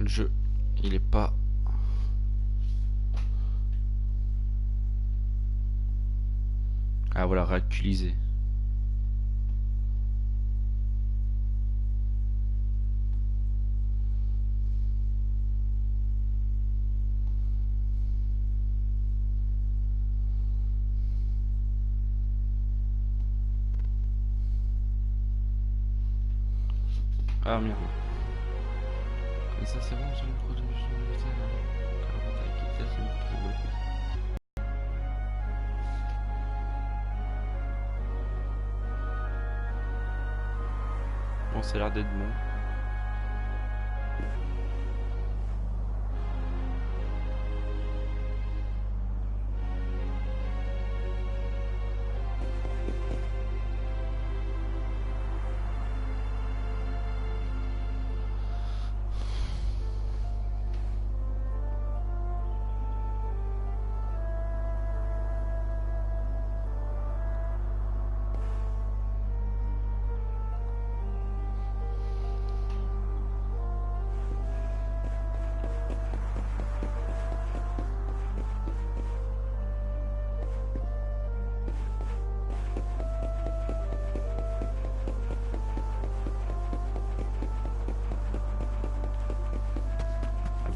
le jeu, il est pas... Ah voilà, réactualisé. Ah merde. Et ça c'est bon, j'ai une production bon, ça a l'air d'être bon.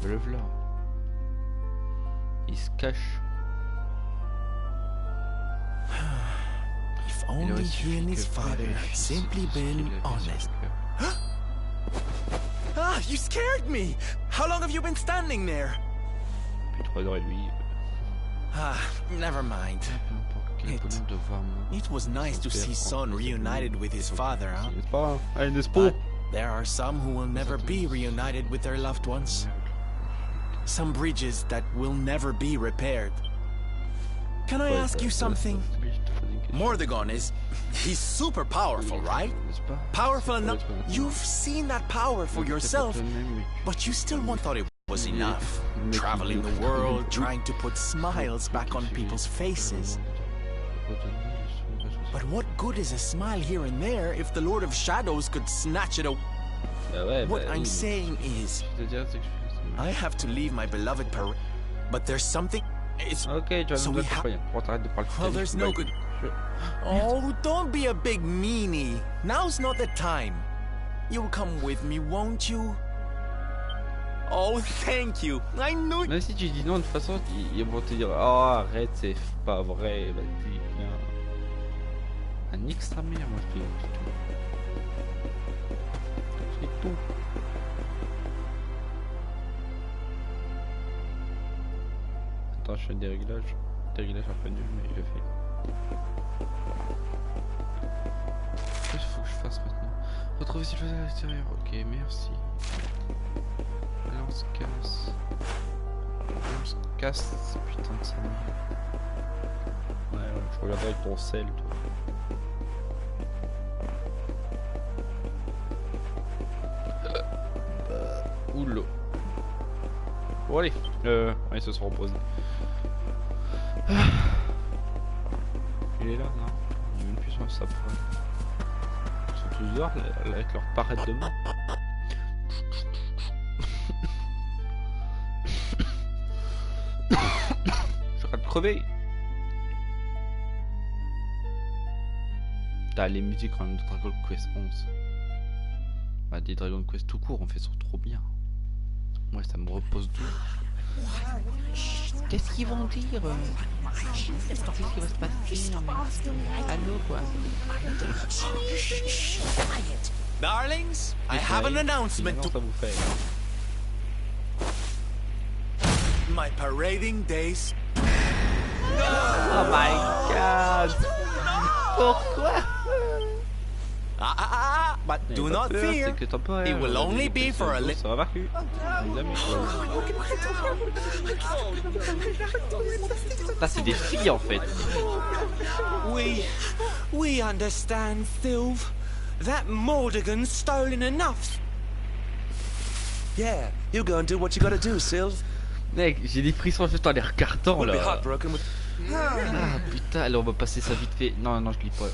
Le voilà. Il se cache. If only he and his father had simply been honest. Ah, you scared me! How long have you been standing there? Depuis 3h30. Ah, never mind. It was nice to see son reunited with his father, huh? But there are some who will never be reunited with their loved ones. Some bridges that will never be repaired. Can I ask you something? Mordegon he's super powerful, right? Powerful enough. You've seen that power for yourself, but you still thought it was enough. Traveling the world, trying to put smiles back on people's faces. But what good is a smile here and there if the Lord of Shadows could snatch it away? What I'm saying is, I have to leave my beloved parade, but there's something. It's okay. So we have. Well, there's no good. Oh, don't be a big meanie. Now's not the time. You'll come with me, won't you? Oh, thank you. I knew. Même si tu dis non, de toute façon, ils vont te dire oh arrête, c'est pas vrai. Vas-y, viens. Un extra mère, moi je dis tout. C'est tout. Attends, je fais des réglages. Des réglages un peu nuls, mais je le fais. Qu'est-ce qu'il faut que je fasse maintenant? Retrouver si je faisais à l'extérieur. Ok, merci. Là, on se casse. On se casse. Putain de ça. Ouais, je regarderai avec ton sel, toi. Oula. Bon, allez. Ils se sont reposés. Il est là, non? Il est même plus sur sa preuve. Ils sont tous dehors avec leur parette de main. Je rate de crever. T'as les musiques quand même de Dragon Quest 11. Bah, des Dragon Quest tout court, on fait ça trop bien. Ouais, ça me repose tout. Qu'est-ce qu'ils vont dire? Qu'est-ce qui va se passer? Allô, quoi? Darlings, I have an announcement to... My parading days. Oh my god! Pourquoi? But do not fear. It will only be for a little. Ça va marquer. Ça c'est des filles en fait. We understand, Sylve. That Mordegon's stolen enough. Yeah, you go and do what you gotta do, Sylve. Mec, j'ai des frissons juste en les regardant là. Ah putain, allez on va passer ça vite fait. Non, non, je lis pas.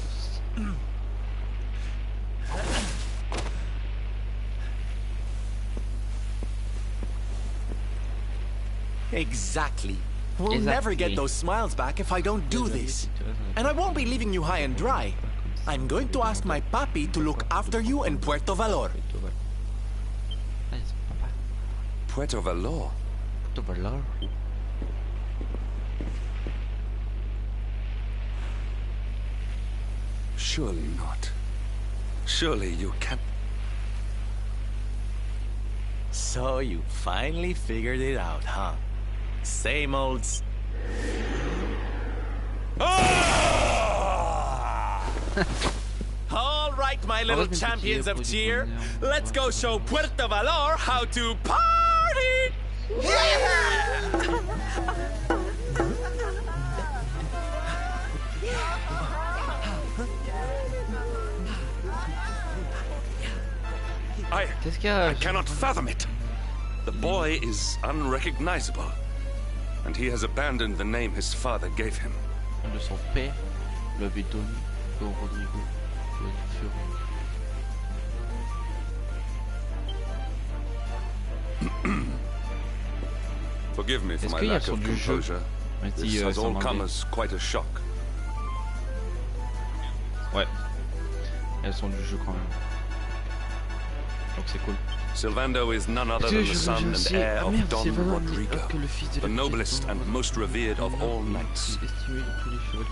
Exactly. We'll never get those smiles back if I don't do this. And I won't be leaving you high and dry. I'm going to ask my papi to look after you in Puerto Valor. Puerto Valor? Puerto Valor? Surely not. Surely you can't. So you finally figured it out, huh? Same old... All right, my little champions of cheer. Let's go show Puerto Valor how to party! I cannot fathom it. The boy is unrecognizable, and he has abandoned the name his father gave him. De son père l'avait donné au Rodrigo. Forgive me for my lack of composure. This has all come as quite a shock. Ouais. Elles sont du jeu quand même. Donc c'est cool. Silvando is none other than the son and heir of Don Rodrigo, the noblest and most revered of all knights.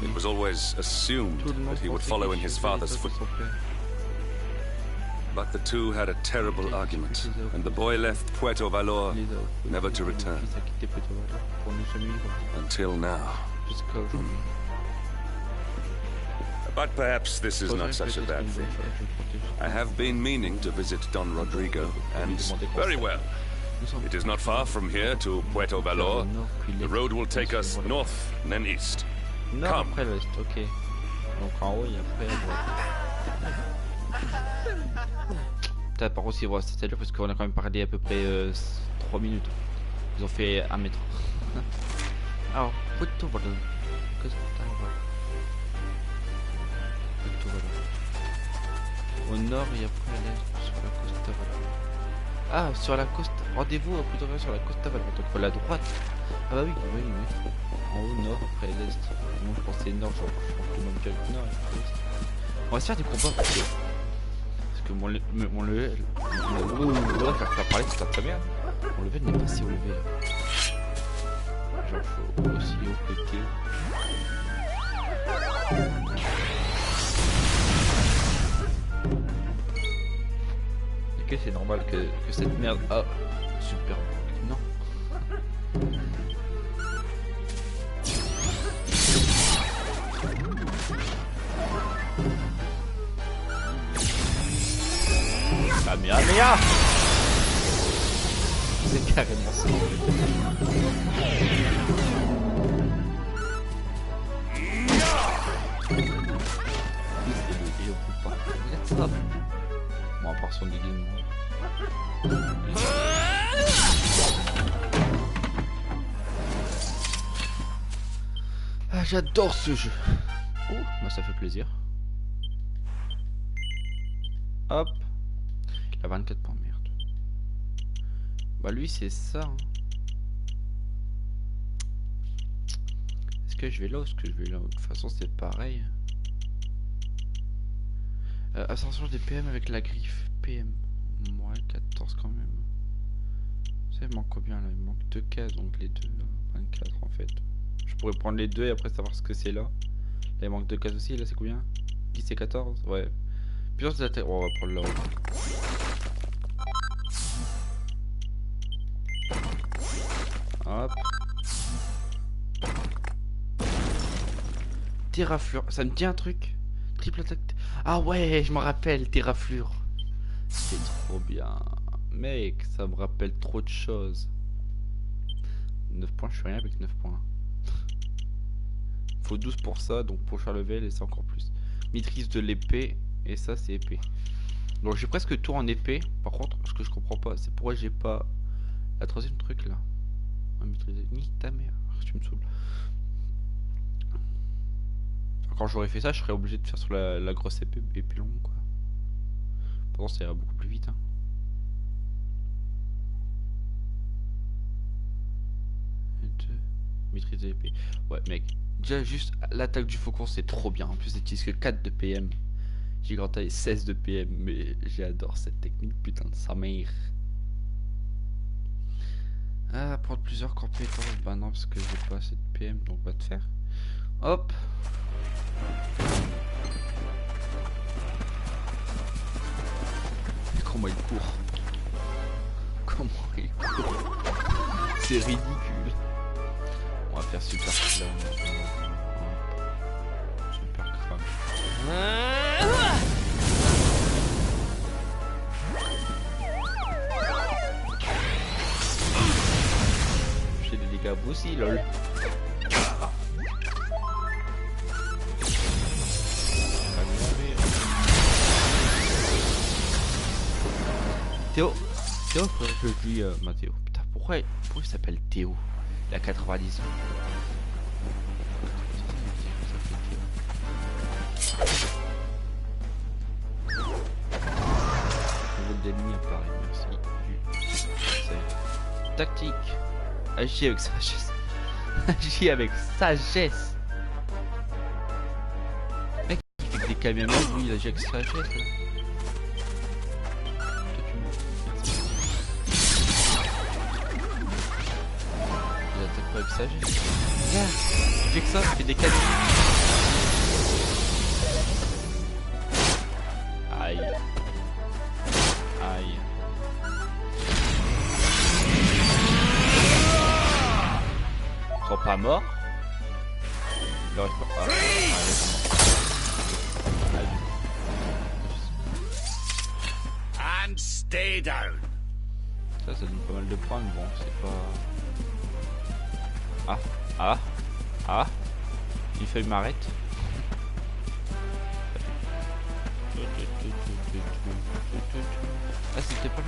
It was always assumed that he would follow in his father's footsteps. But the two had a terrible argument, and the boy left Puerto Valor never to return. Until now. But perhaps this is not such a bad thing. I have been meaning to visit Don Rodrigo, and very well. It is not far from here to Puerto Valor. The road will take us north and then east. Come. Ok. Donc en haut, il y a après à droite. Putain, par contre, c'est vrai, c'est dur parce qu'on a quand même parlé à peu près 3 minutes. Ils ont fait 1 mètre. Alors, Puerto Valor. Qu'est-ce que t'as à voir? Au nord et après à l'est sur la Costa Valor. Ah, sur la Costa. Rendez-vous plutôt sur la Costa Valor. Donc faut la droite. Ah bah oui, oui, oui. En haut, nord, après l'est. Moi je pensais nord, je pense que même direct nord et après l'est. On va se faire des combats parce que mon level. Faire parler, c'est pas très bien. Mon level n'est pas si relevé. Genre faut aussi haut que Théo. Ok, c'est normal que cette merde... Ah, super. Non. Ah, mia. C'est carrément ça. Bon, à part son déguisement. Ah, j'adore ce jeu. Oh, bah ça fait plaisir. Hop. Il a 24 points, merde. Bah lui c'est ça. Hein. Est-ce que je vais là ou est-ce que je vais là? De toute façon c'est pareil. Ascension des PM avec la griffe. PM. Ouais, 14 quand même. Ça il manque combien là? Il manque 2 cases, donc les deux là. 24 en fait. Je pourrais prendre les deux et après savoir ce que c'est là. Là il manque 2 cases aussi, là c'est combien? 10 et 14? Ouais. Plusieurs attaques. Oh, on va prendre là. Hop. Terraflure. Ça me dit un truc. Triple attaque. Ah ouais, je me rappelle, Terraflure. C'est trop bien. Mec, ça me rappelle trop de choses. 9 points, je suis rien avec 9 points. Faut 12 pour ça, donc prochain level et c'est encore plus. Maîtrise de l'épée, et ça c'est épée. Donc j'ai presque tout en épée. Par contre, ce que je comprends pas, c'est pourquoi j'ai pas la troisième truc là. Maîtriser. Nique ta mère, tu me saoules. Quand j'aurais fait ça, je serais obligé de faire sur la grosse épée longue quoi. Pourtant ça ira beaucoup plus vite hein. Maîtriser l'épée. Ouais, mec. Déjà, juste l'attaque du faucon, c'est trop bien. En plus, c'est utilise que 4 de PM. J'ai grand taille 16 de PM, mais j'adore cette technique. Putain de sa mère. Ah, prendre plusieurs compétences. Bah non, parce que j'ai pas assez de PM, donc va te faire. Hop. Comment il court? Comment il court? C'est ridicule. On va faire super clown. Super crame. J'ai des dégâts aussi, lol. Théo, faudrait que je lui Mathéo. Putain, pourquoi il s'appelle Théo? Il a 90 ans. Niveau d'ennemi apparaît, merci. Tactique. Agis avec sagesse. Agis avec sagesse. Mec, il fait que des camions, lui il agit avec sagesse. Avec sagesse. Regarde, il fait que ça, il fait des cadeaux. Aïe. Aïe. Ils sont pas morts. Il reste pas. And stay down. Ça donne pas mal de points, mais bon, c'est pas. Il fait une m'arrête. Ah, c'était pas là.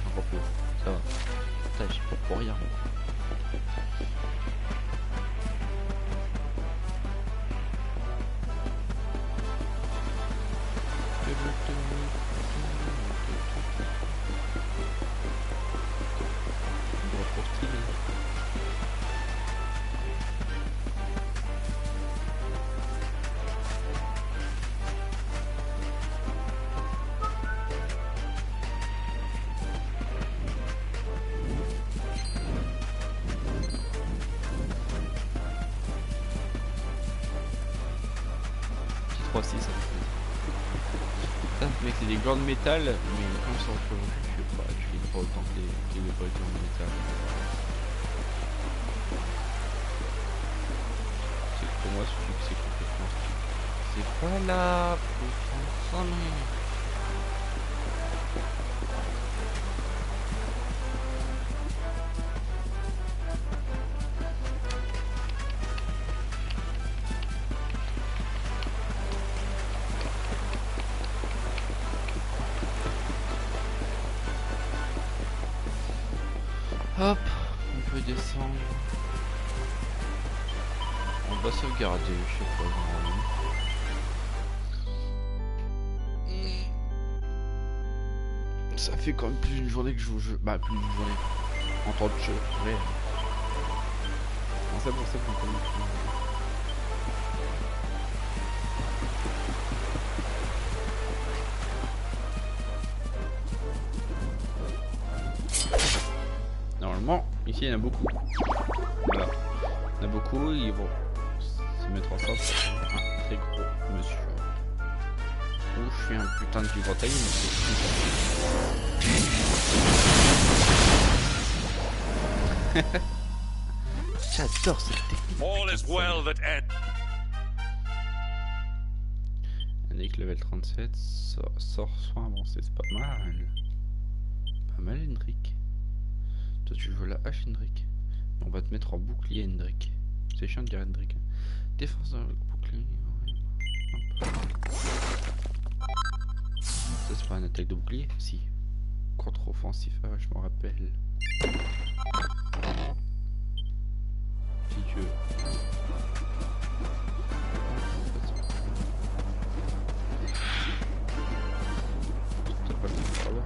Encore plus. Ça va. Putain, j'y peux pour rien. Ça, mec, c'est des gants de métal, mais comme ça on peut, je sais pas, tu les pas autant que les gants de métal. C'est que pour moi, c'est complètement stupide. C'est pas là pour s'ennuyer. Hop, on peut descendre. On va sauvegarder, je sais pas, normalement. Ça fait quand même plus d'une journée que je joue au jeu. Bah, plus d'une journée. En temps de jeu, ouais. Non, c'est bon, quand même. Ici il y en a beaucoup. Voilà. Il y en a beaucoup, ils vont se mettre ensemble pour un très gros monsieur. Oh, je fais un putain de vivre-taille, mais c'est j'adore cette technique. All is well that ends. Nick level 37, sort soin avancé, c'est pas mal. Pas mal, Hendrik. Toi tu joues la hache, Hendrik. On va te mettre en bouclier, Hendrik. C'est chiant de dire Hendrik. Défense dans le bouclier. Ouais. Ça c'est pas une attaque de bouclier? Si. Contre-offensif, ah, je m'en rappelle. Si tu veux. T'as pas le temps là.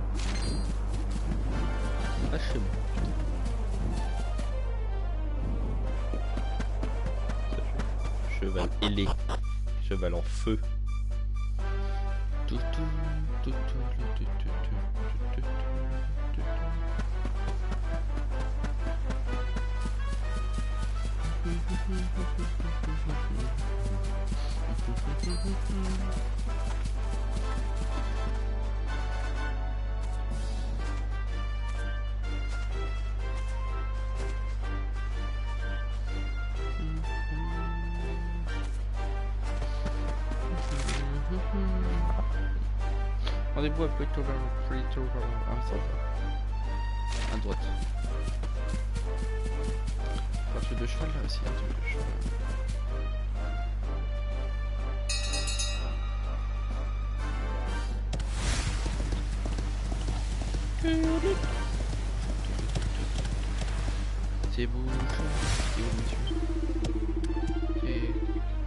Ah, chez moi. Cheval ailé. Cheval en feu. Rendez-vous à Puerto Vallarta. Ah, ça va. À droite. Un truc de cheval là aussi, un truc de cheval. C'est bouche. C'est où monsieur? C'est...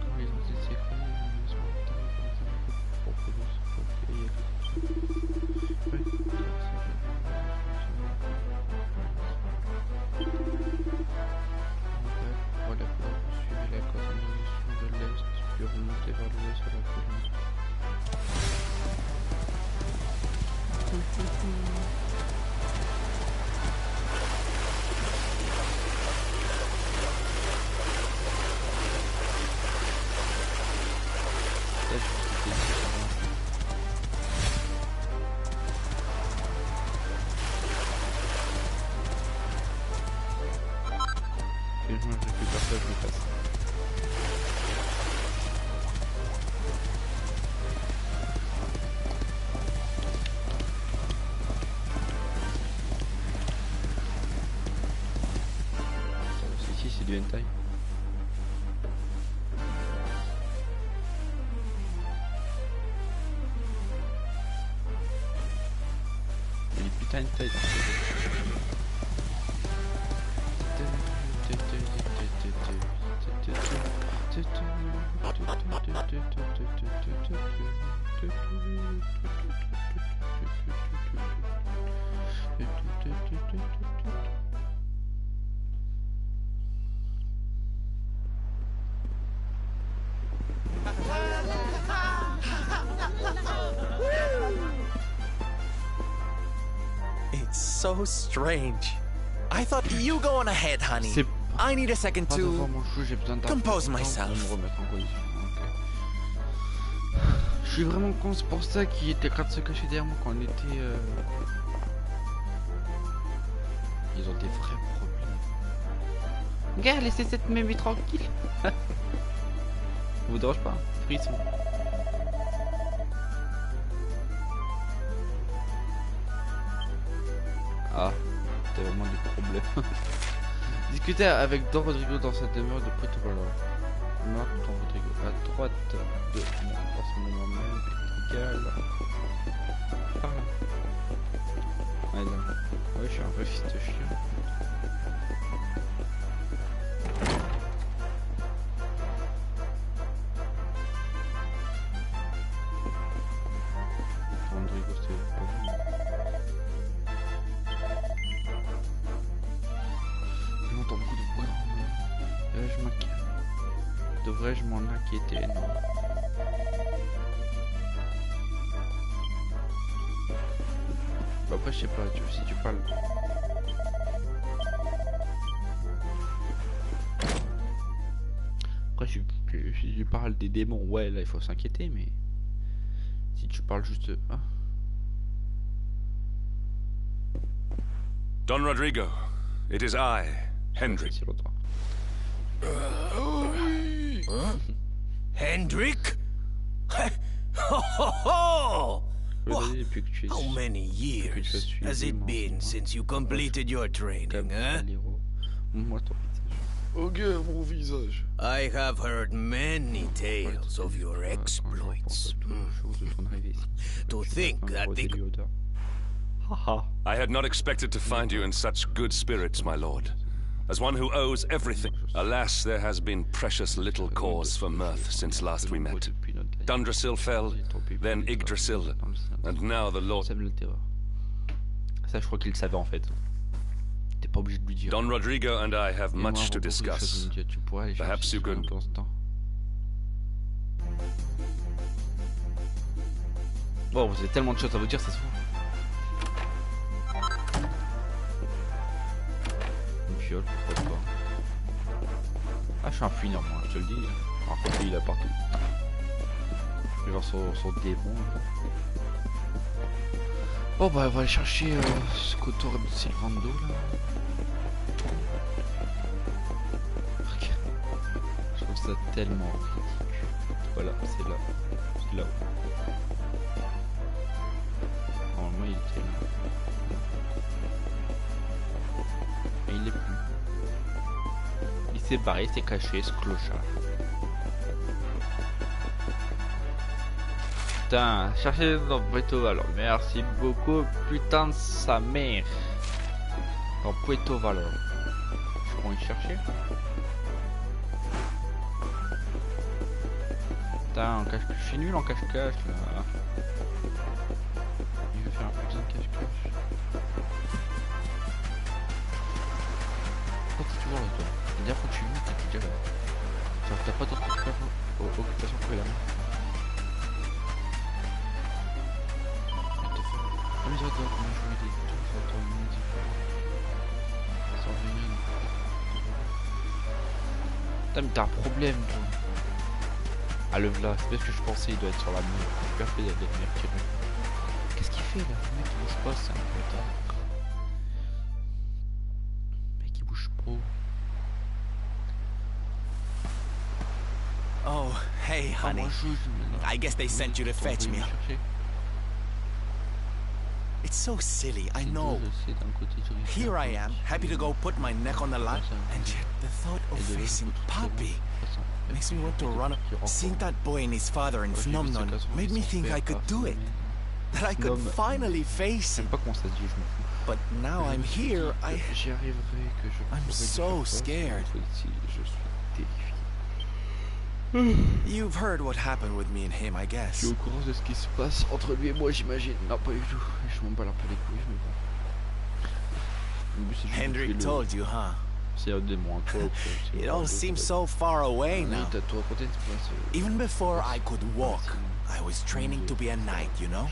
Comment ils ont dit c'est quoi? Voilà, vous suivez la coordination de l'est, puis remontez vers l'ouest sur la colline. Et je récupère ça, je le passe. Ici c'est du hentai. Il y a des putains de hentai dans ce jeu. It's so strange. I thought you go on ahead, honey. I need a second to compose myself. Je suis vraiment con, c'est pour ça qu'il était en train de se cacher derrière moi quand on était... Ils ont des vrais problèmes. Regarde, laissez cette mémé tranquille. Ça vous dérange pas? Frisson. Ah, t'as vraiment des problèmes. Discuter avec Don Rodrigo dans sa demeure de Puerto Vallarta. Marc Don Rodrigo à droite de dans ce moment même est égal. Par là. Ouais, là. Ouais, je suis un vrai fils de chien. Rodrigo, c'est pas bon. J'entends beaucoup de bruit. Devrais-je m'en inquiéter? Non. Bah après je sais pas, si tu parles... Après si tu parles des démons, ouais là il faut s'inquiéter, mais... Si tu parles juste de... Ah. Don Rodrigo, it is I, Hendrik. Huh? Hendrik? Ho ho ho! How many years has it been since you completed your training, huh? I have heard many tales of your exploits. To think that they... I had not expected to find you in such good spirits, my lord. As one who owes everything. Alas, there has been precious little cause for mirth since last we met. Dundrasil fell, then Yggdrasil, and now the Lord... Ça, je crois qu'il le savait en fait. T'es pas obligé de lui dire. Don Rodrigo and I have much to discuss. Perhaps you could Bon, vous avez tellement de choses à vous dire, ça se voit. Une fiole, pourquoi pas. Ah, je suis un fouineur, moi, je te le dis. Par contre, il est partout. Genre son démon. Bon, bah, on va aller chercher ce coteau c'est le vent d'eau là. Regarde. Je trouve ça tellement ridicule. Voilà, c'est là. C'est là. Normalement, il était là. Mais il est plus. Il s'est barré, il s'est caché, ce clochard. Putain, cherchez dans Puerto Valor. Merci beaucoup, putain de sa mère. Dans Puerto Valor. Je crois y chercher. Putain, en cache-cache. Je suis nul en cache-cache là. Il veut faire un putain de cache-cache. Pourquoi t'es toujours là toi? C'est-à-dire faut que tu viennes, t'es déjà là. Genre t'as pas d'autre occupation que là. Ah mais j'adore comment jouer des trucs sur ton midi. Sans venir. Putain mais t'as un problème toi. Ah le v'là, c'est parce que je pensais il doit être sur la main. Je suis persuadé d'être venir tirer. Qu'est-ce qu'il fait là? Le mec il bouge pas, c'est un peu tard. Le mec il bouge pas. Oh, hey honey. I guess they sent you to fetch me. It's so silly, I know. Here I am, happy to go put my neck on the line, and yet the thought of facing Papi makes me want to run. Seeing that boy and his father in Phenomenon made me think I could do it. That I could finally face him. But now I'm here, I'm so scared. You've heard what happened with me and him, I guess. Tu es au courant de ce qui se passe entre lui et moi, j'imagine. Non, pas du tout. Je m'en bats un peu les couilles, mais bon. Hendrik told you, huh? C'est un démon, quoi. It all seems so far away now. Even before I could walk, I was training to be a knight, you know?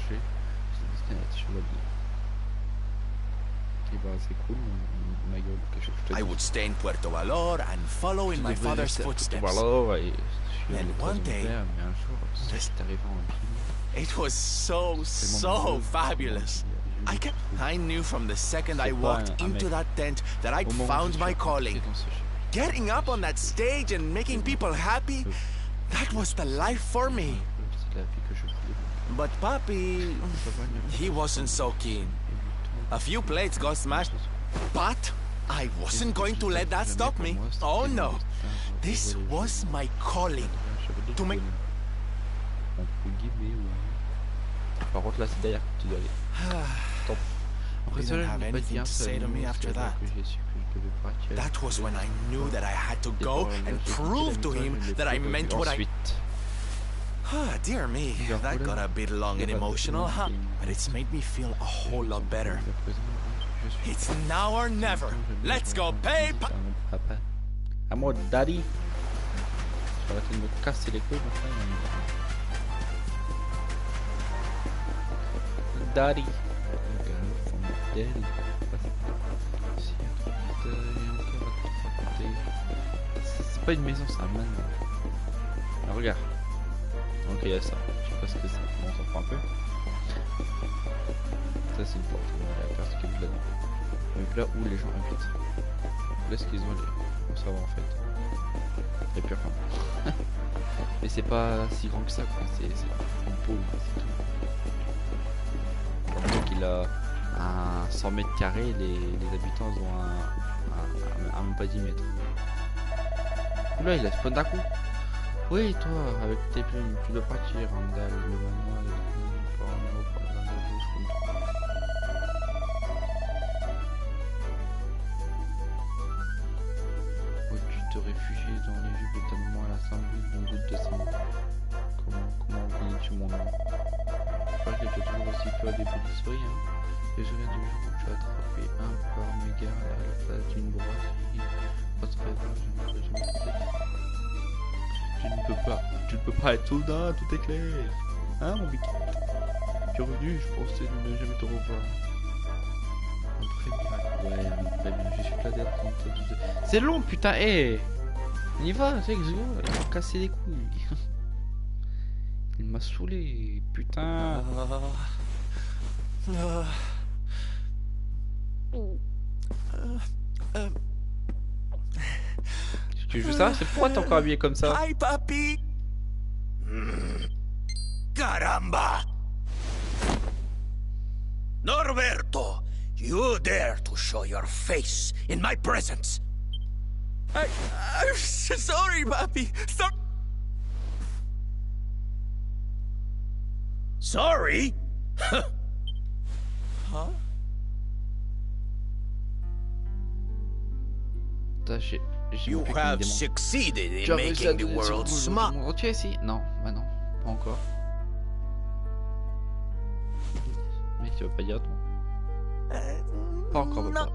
I would stay in Puerto Valor and follow in my father's footsteps. And one day, it was so fabulous. I knew from the second I walked into that tent that I'd found my calling. Getting up on that stage and making people happy, that was the life for me. But Papi, he wasn't so keen. A few plates got smashed, but I wasn't going to let that stop me. Oh no, this was my calling. To make... Par contre là c'est derrière que tu dois aller. Stop. He didn't have anything to say to me after that. That was when I knew that I had to go and prove to him that I meant what I... Dear me, that got a bit long and emotional, huh? But it's made me feel a whole lot better. It's now or never. Let's go, babe! À moi, daddy. Je vais arrêter de me casser les couilles maintenant. Daddy. C'est pas une maison, c'est un manoir. Ah, regarde. Ok, il y a ça. Je sais pas ce que c'est. Bon, on s'en prend un peu. Ça, c'est une porte. Il y a personne qui est là-dedans. Donc là où les gens habitent. Là, ce qu'ils ont les. Faut savoir en fait. Et puis enfin. Mais c'est pas si grand que ça, quoi. C'est un pot, c'est tout. Donc il a un 100 mètres carrés, les habitants ont un même pas 10 mètres. Oula, il a spawn d'un coup. Oui, toi, avec tes plumes, tu dois partir, Randall, le manoir, le porno, par la où tu te réfugies dans les jupes de ta maman à l'assemblée d'une goutte de sang. Comment connais-tu mon nom? Je crois que tu es toujours aussi peu à des petits souris, hein. Et je viens du jour où tu as attrapé un par mégarde à la place d'une brosse qui passerait vers je ne sais. Tu ne peux pas être soudain, tout est clair. Hein mon biquet? Tu es revenu, je pensais ne jamais te revoir. Après, ouais, je suis là derrière. C'est long, putain, hé! On y va, c'est que il m'a cassé les couilles. Il m'a saoulé, putain. Tu veux ça? C'est pourquoi t'es encore habillé comme ça? Hi, papi. Caramba! Norberto, you dare to show your face in my presence? I'm sorry, papi. Sorry? Huh? You have succeeded in making the world smart. Tu es ici? Non, bah non, pas encore. Mec, tu vas pas dire ton. Pas encore, papa.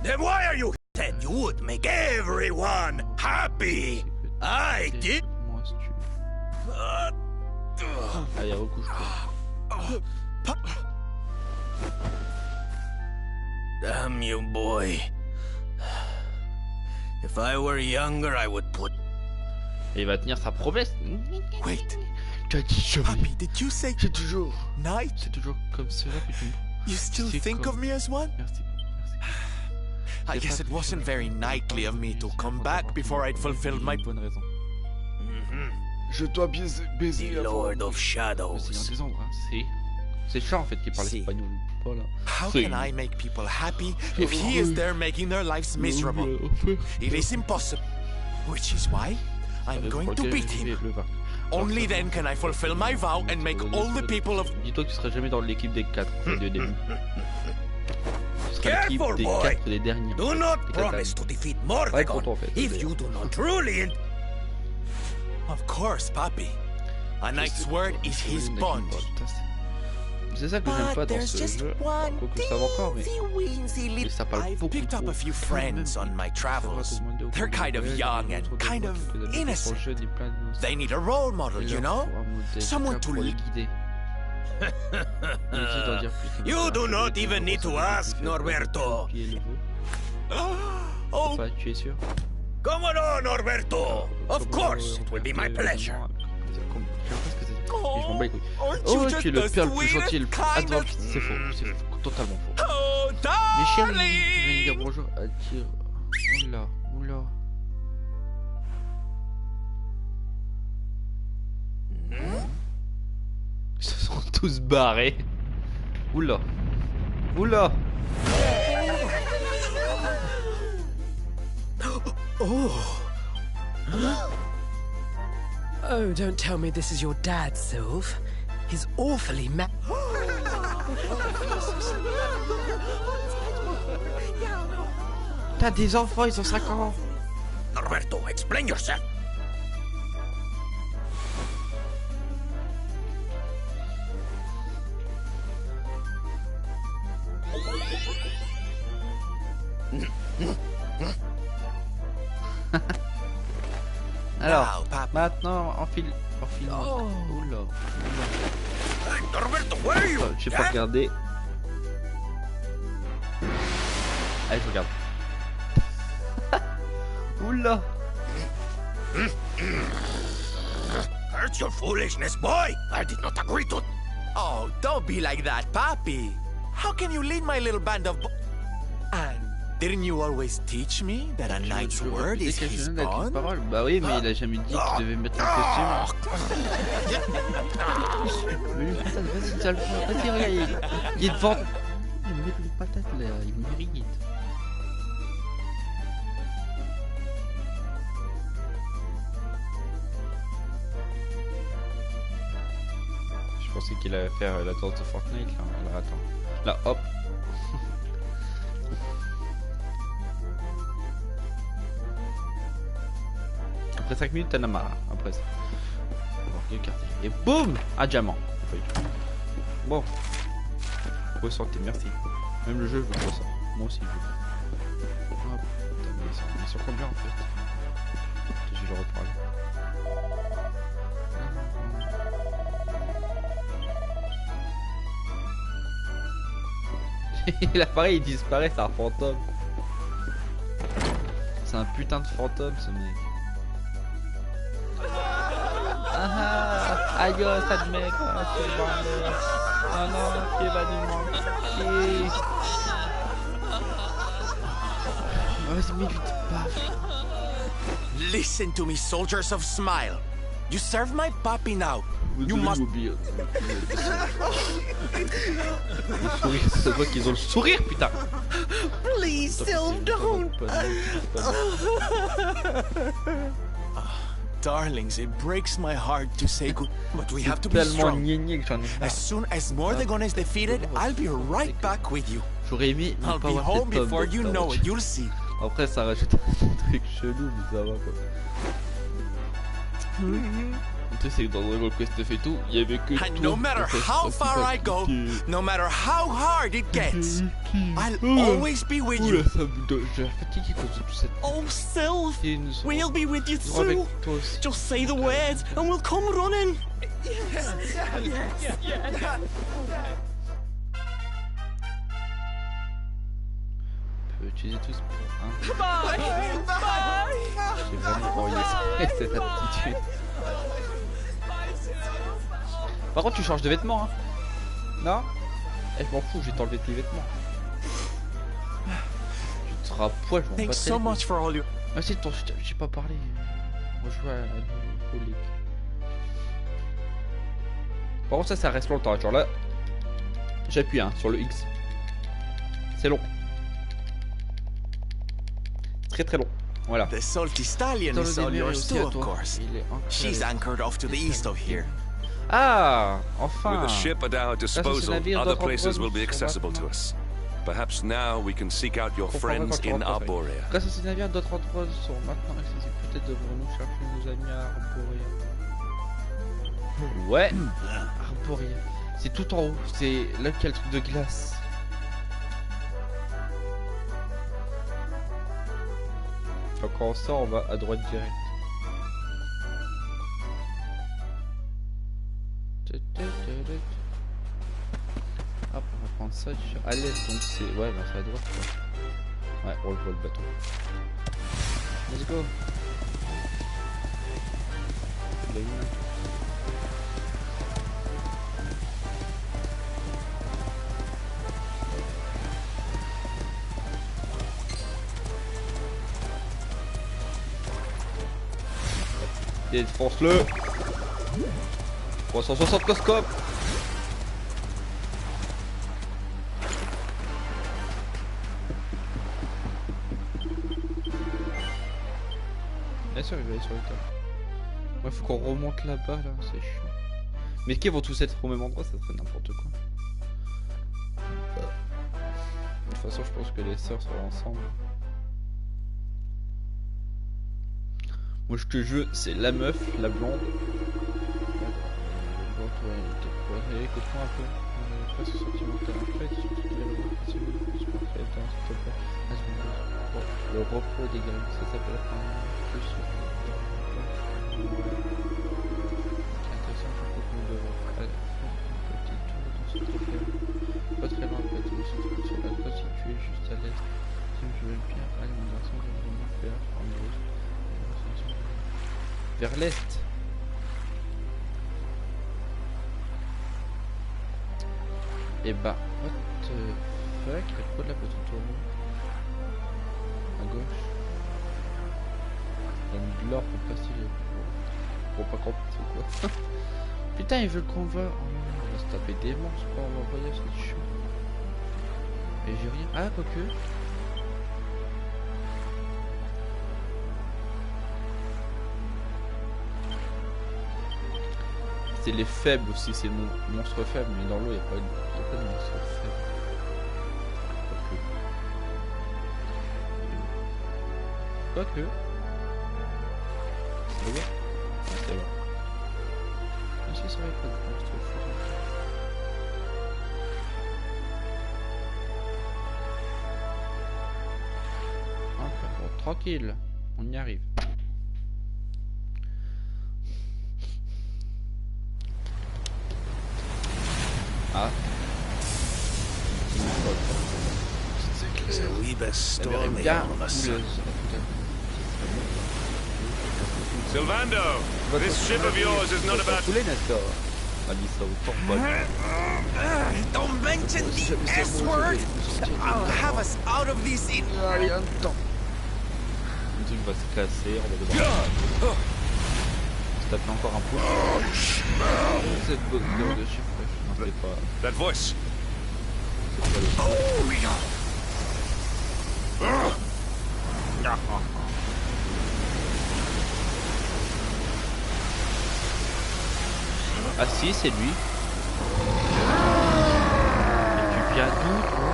Then why are you said you would make everyone happy? I did. Allez, recouche-toi. Damn you, boy. If I were younger, I would put... Et il va tenir sa promesse. Wait. Tu as dit jamais. Papi, did you say... C'est toujours. Night? C'est toujours comme cela que tu... You still think of me as one? Merci. I guess it wasn't very knightly of me to come back before I'd fulfilled my... Bonne raison. Je dois baiser The Lord of Shadows. C'est Chat en fait qui parle espagnol. Voilà. How can I make people happy if he is there making their lives miserable? It is impossible. Which is why I'm going to beat him. Only then can I fulfill my vow and make all the people of... Dis-toi que tu seras jamais dans l'équipe des 4 de début. Careful, boy! Des derniers. Do not promise to defeat Mordegon if you do not truly... Of course, Papi. A knight's word is his bond. C'est ça que j'aime pas dans ce jeu. Quoique ça va encore, mais ça parle I've beaucoup picked up trop. a few friends on my travels. They're kind of young and kind of innocent. They need a role model, you know? Someone to lead. You do not even need to ask, Norberto. Oh, Tu es sûr? come on, Norberto. Of course, it will be my pleasure. Oh, tu es le père le plus gentil, le plus adorable. C'est faux, totalement faux. Oh, Mes chiens darling. viennent dire bonjour à dire. Oula. Ils se sont tous barrés. Oula. Oh, don't tell me this is your dad, Sylve. He's awfully mad. T'as des enfants, ils ont 5 ans. Norberto, explain yourself. Alors, maintenant, enfile. Oh. Oula. Hey, Norberto, where are you? J'ai pas regardé. Allez, je regarde. Oula. That's your foolishness, boy. I did not agree to... Oh, don't be like that, Papi. How can you lead my little band of... And didn't you always teach me that a knight's word is his bond? Bah oui, mais il a jamais dit qu'il devait mettre un costume. Vas-y, sale frère, vas-y, regarde, il est devant. Il met les patates là, il mérite. Je pensais qu'il allait faire la danse de Fortnite là. Alors attends. Là, hop. Après 5 minutes, t'en as marre. Après ça. On va regarder. Et boum! Un diamant. Bon. Ressentez, merci. Même le jeu veut pas ça. Moi aussi je veux. Oh, putain, mais sur combien en fait? je vais le reparler. L'appareil il disparaît, c'est un fantôme. C'est un putain de fantôme ce mec. Ah aïe ça de mec, c'est bon. Oh non, qui va du manquer. Vas-y mais vite paf. Listen to me, soldiers of Smile. You serve my puppy now. You must. Ça voit qu'ils ont le sourire, putain. Please, Sylve, don't. Darlings, it breaks my heart to say good, but we have to be strong. As soon as Mordegon is defeated, I'll be right back with you. J'aurais aimé. I'll be home before you know it. You'll see. Après, ça rajoute un truc chelou, mais ça va quoi. Le truc, c'est que dans Dragon Quest F et tout, il y avait que. And no matter how far I go, no matter how hard it gets, I'll always be with you. J'ai fatigué à cause de cette. Oh, Sylve, we'll be with you too. Just say the words and we'll come running. On peut utiliser tous pour un. Bye. Bye. J'ai vraiment envoyé cette aptitude. Par contre, tu changes de vêtements, hein? Non? Eh, je m'en fous, je vais t'enlever tes vêtements. Tu seras à poil, je m'en bats. Thanks so much for all you. Ah, c'est ton. J'ai pas parlé. On va jouer à la League. Par contre, ça reste longtemps. Genre là, j'appuie hein, sur le X. C'est long. Très long. Voilà. The salty stallion is all yours too, of course. She's anchored off to the east of here. Ah, enfin. With the ship at our disposal, other places will be accessible to us. Perhaps now we can seek out your friends in Arborea. Grâce à ces navires, d'autres endroits sont maintenant accessibles. Peut-être devrons-nous chercher nos amis à Arborea. Ouais, Arborea. C'est tout en haut. C'est là qu'il y a le truc de glace. Donc quand on sort, on va à droite direct. Hop, on va prendre ça à l'est, donc c'est... Ouais, bah c'est à droite quoi. Ouais, on le voit le bateau. Let's go. Défonce-le. 360 coscope. Bien sûr, il va aller sur le tas. Ouais, faut qu'on remonte là-bas, là, c'est chiant. Mais qu'ils vont tous être au même endroit, ça serait n'importe quoi. De toute façon, je pense que les sœurs seront ensemble. Moi, ce que je veux, c'est la meuf, la blonde. Écoute-moi un peu. Presque sentimental en fait. Le repos des gars, ça s'appelle plus. Intéressant, je crois qu'on devrait faire un petit tour dans ce truc-là. Pas très loin, en fait, nous sommes sur la côte située juste à l'est. Si je veux bien, allez, mon garçon, je vais vraiment faire en gros. Vers l'est. Et bah, what the fuck, il y a quoi de la petite tour à gauche? Il y a mis de l'or pour passer les... Pour pas qu'on passe ou quoi. Putain, ils veulent qu'on va... Oh non, on va se taper des monstres quoi, on va voyager, c'est chaud. Et j'ai rien... Ah, quoique... C'est les faibles aussi, c'est le monstre faible, mais dans l'eau il n'y a pas de monstre faible. Quoique. C'est vrai. C'est vrai. Ah si, c'est vrai, pas de monstre faible. Ah, bon, tranquille, on y arrive. Ah. It's a wee bit stormy, all of a sudden. Sylvando, this ship of yours is not about... Don't mention the S word! I'll have us out of this in... Le truc va se casser, on va devoir... Se taper encore un peu. Cette bonne odeur de chien fraîche. Non, c'était pas... That voice! Ah si, c'est lui. Et tu viens d'où, toi?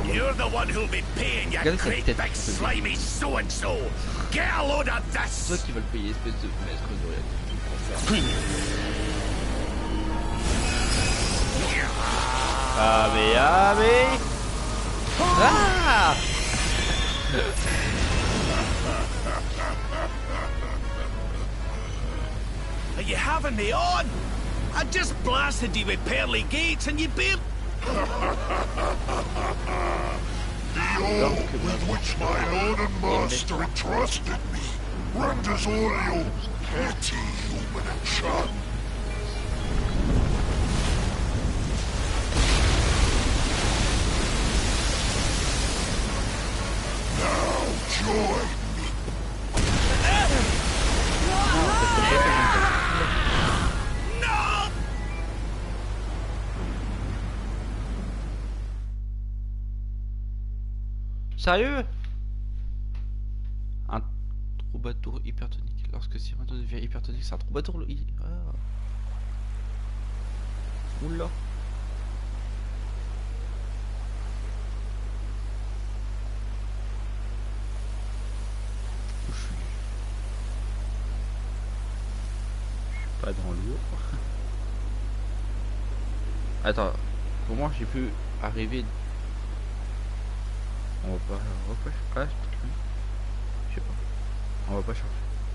You're the one who'll be paying, you great big slimy so-and-so! Get a load of this! C'est toi qui vas le payer, espèce de maître de rien. Ah mais ah Are you having me on? I just blasted you with pearly gates and you'd be... The oath with which my lord and master entrusted me renders all you petty human enchantment. Now join me. No! Sérieux? Un troubadour hypertonique. Lorsque Sylvando devient hypertonique, c'est un troubadour. Ah. Oula. Pas dans l'eau. Attends, comment j'ai pu arriver? On va pas je sais pas. On va pas chercher.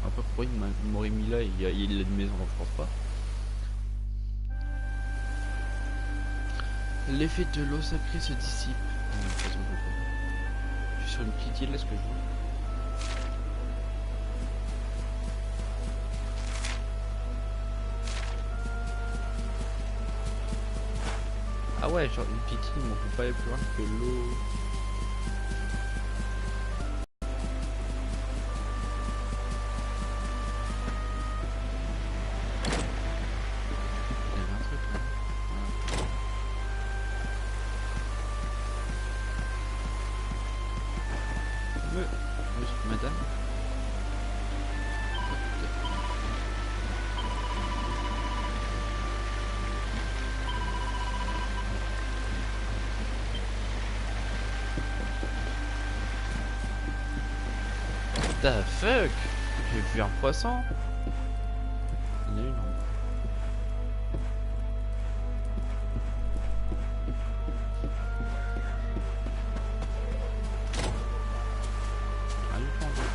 Après pourquoi il m'aurait mis là? Il y a une maison, donc je pense pas. L'effet de l'eau sacrée se dissipe. Je suis sur une petite île, est-ce que je vois? Ah ouais, genre une petite île, on peut pas aller plus loin que l'eau. Il y avait un truc là. Voilà. Madame. The fuck? J'ai vu un poisson. Il y en a une en bas. Ah, il est pas en bas.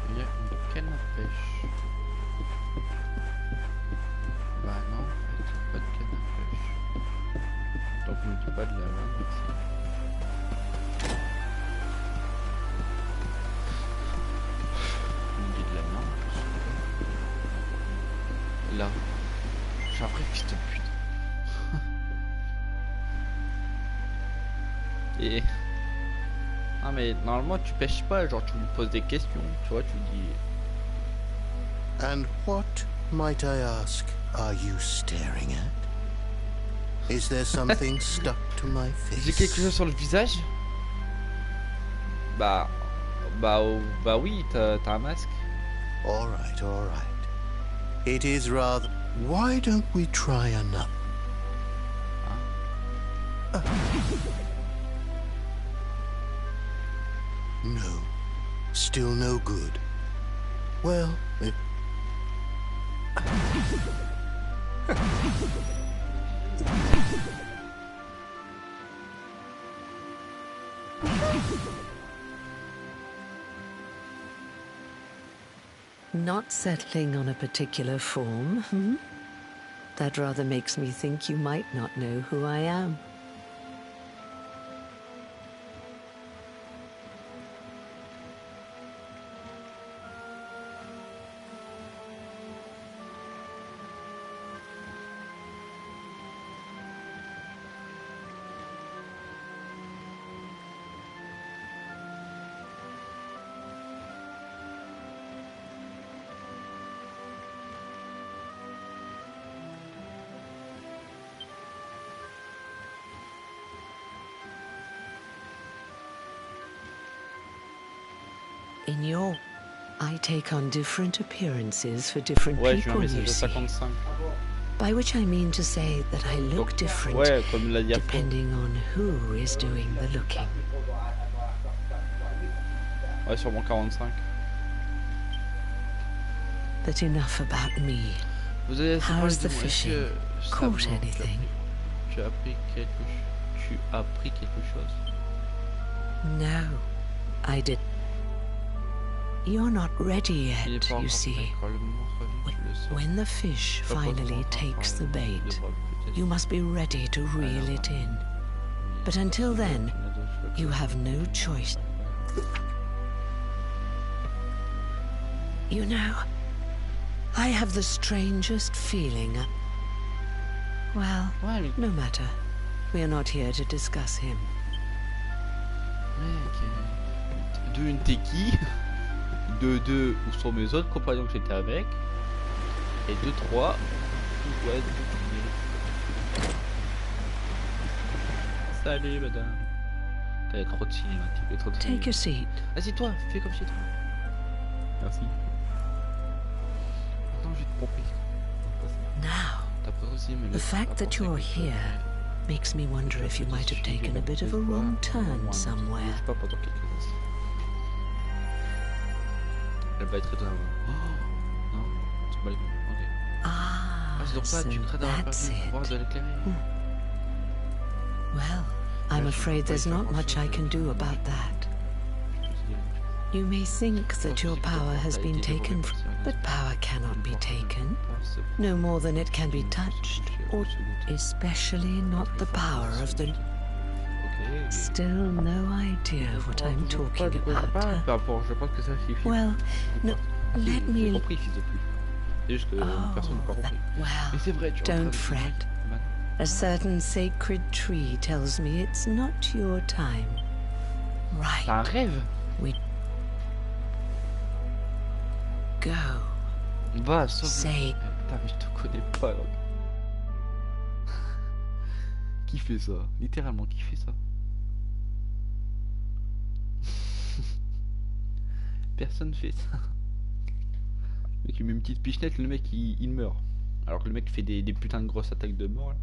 Il y a une canne à pêche. Bah non, en fait, pas de canne à pêche. Donc on ne dit pas de la langue ici. On me dit de la langue. Là. Je suis un vrai fils de pute. Et... Ah mais normalement tu pêches pas, genre tu lui poses des questions, tu vois, tu dis... And what, might I ask, are you staring at? Is there something stuck to my J'ai quelque face? chose sur le visage? Bah oui, t'as un masque. All right, all right. It is rather... Why don't we try another? No. Still no good. Well, Not settling on a particular form, hmm? That rather makes me think you might not know who I am. In your... I take on different appearances for different people, you see. By which I mean to say that I look different depending on who is doing the looking. Ouais, sûrement 45. But enough about me. How's the fishing? Caught anything? Tu as appris quelque chose? No, I did. You're not ready yet, you see. When the fish finally takes the bait, you must be ready to reel it in. But until then, you have no choice. You know, I have the strangest feeling. Well, no matter. We are not here to discuss him. Mec, de une t'es qui? De deux, où sont mes autres compagnons que j'étais avec? Et 2, 3, ouais. Salut madame. T'as trop de cinématique, trop de cinématique. Take a seat. Assieds-toi, fais comme chez toi. Merci. Attends, je vais te pomper. Now, the fact that you're here makes me wonder if you might have taken a bit of a wrong turn somewhere. Elle va être étonnante. Oh non, c'est mal. Ok. Ah, c'est donc ça, tu crains d'avoir perdu le pouvoir de l'éclairer. Well, I'm afraid there's not much I can do about that. You may think that your power has been taken, but power cannot be taken, no more than it can be touched, or especially not the power of the... Still no idea what I'm talking about. Well, no, let me... Well, don't fret. A certain sacred tree tells me it's not your time. Right. We go. Va, sauve. Say. Putain, mais je te connais pas. Qui fait ça? Littéralement, qui fait ça? Personne fait ça. Le mec il met une petite pichenette, le mec il meurt. Alors que le mec fait des putains de grosses attaques de mort là.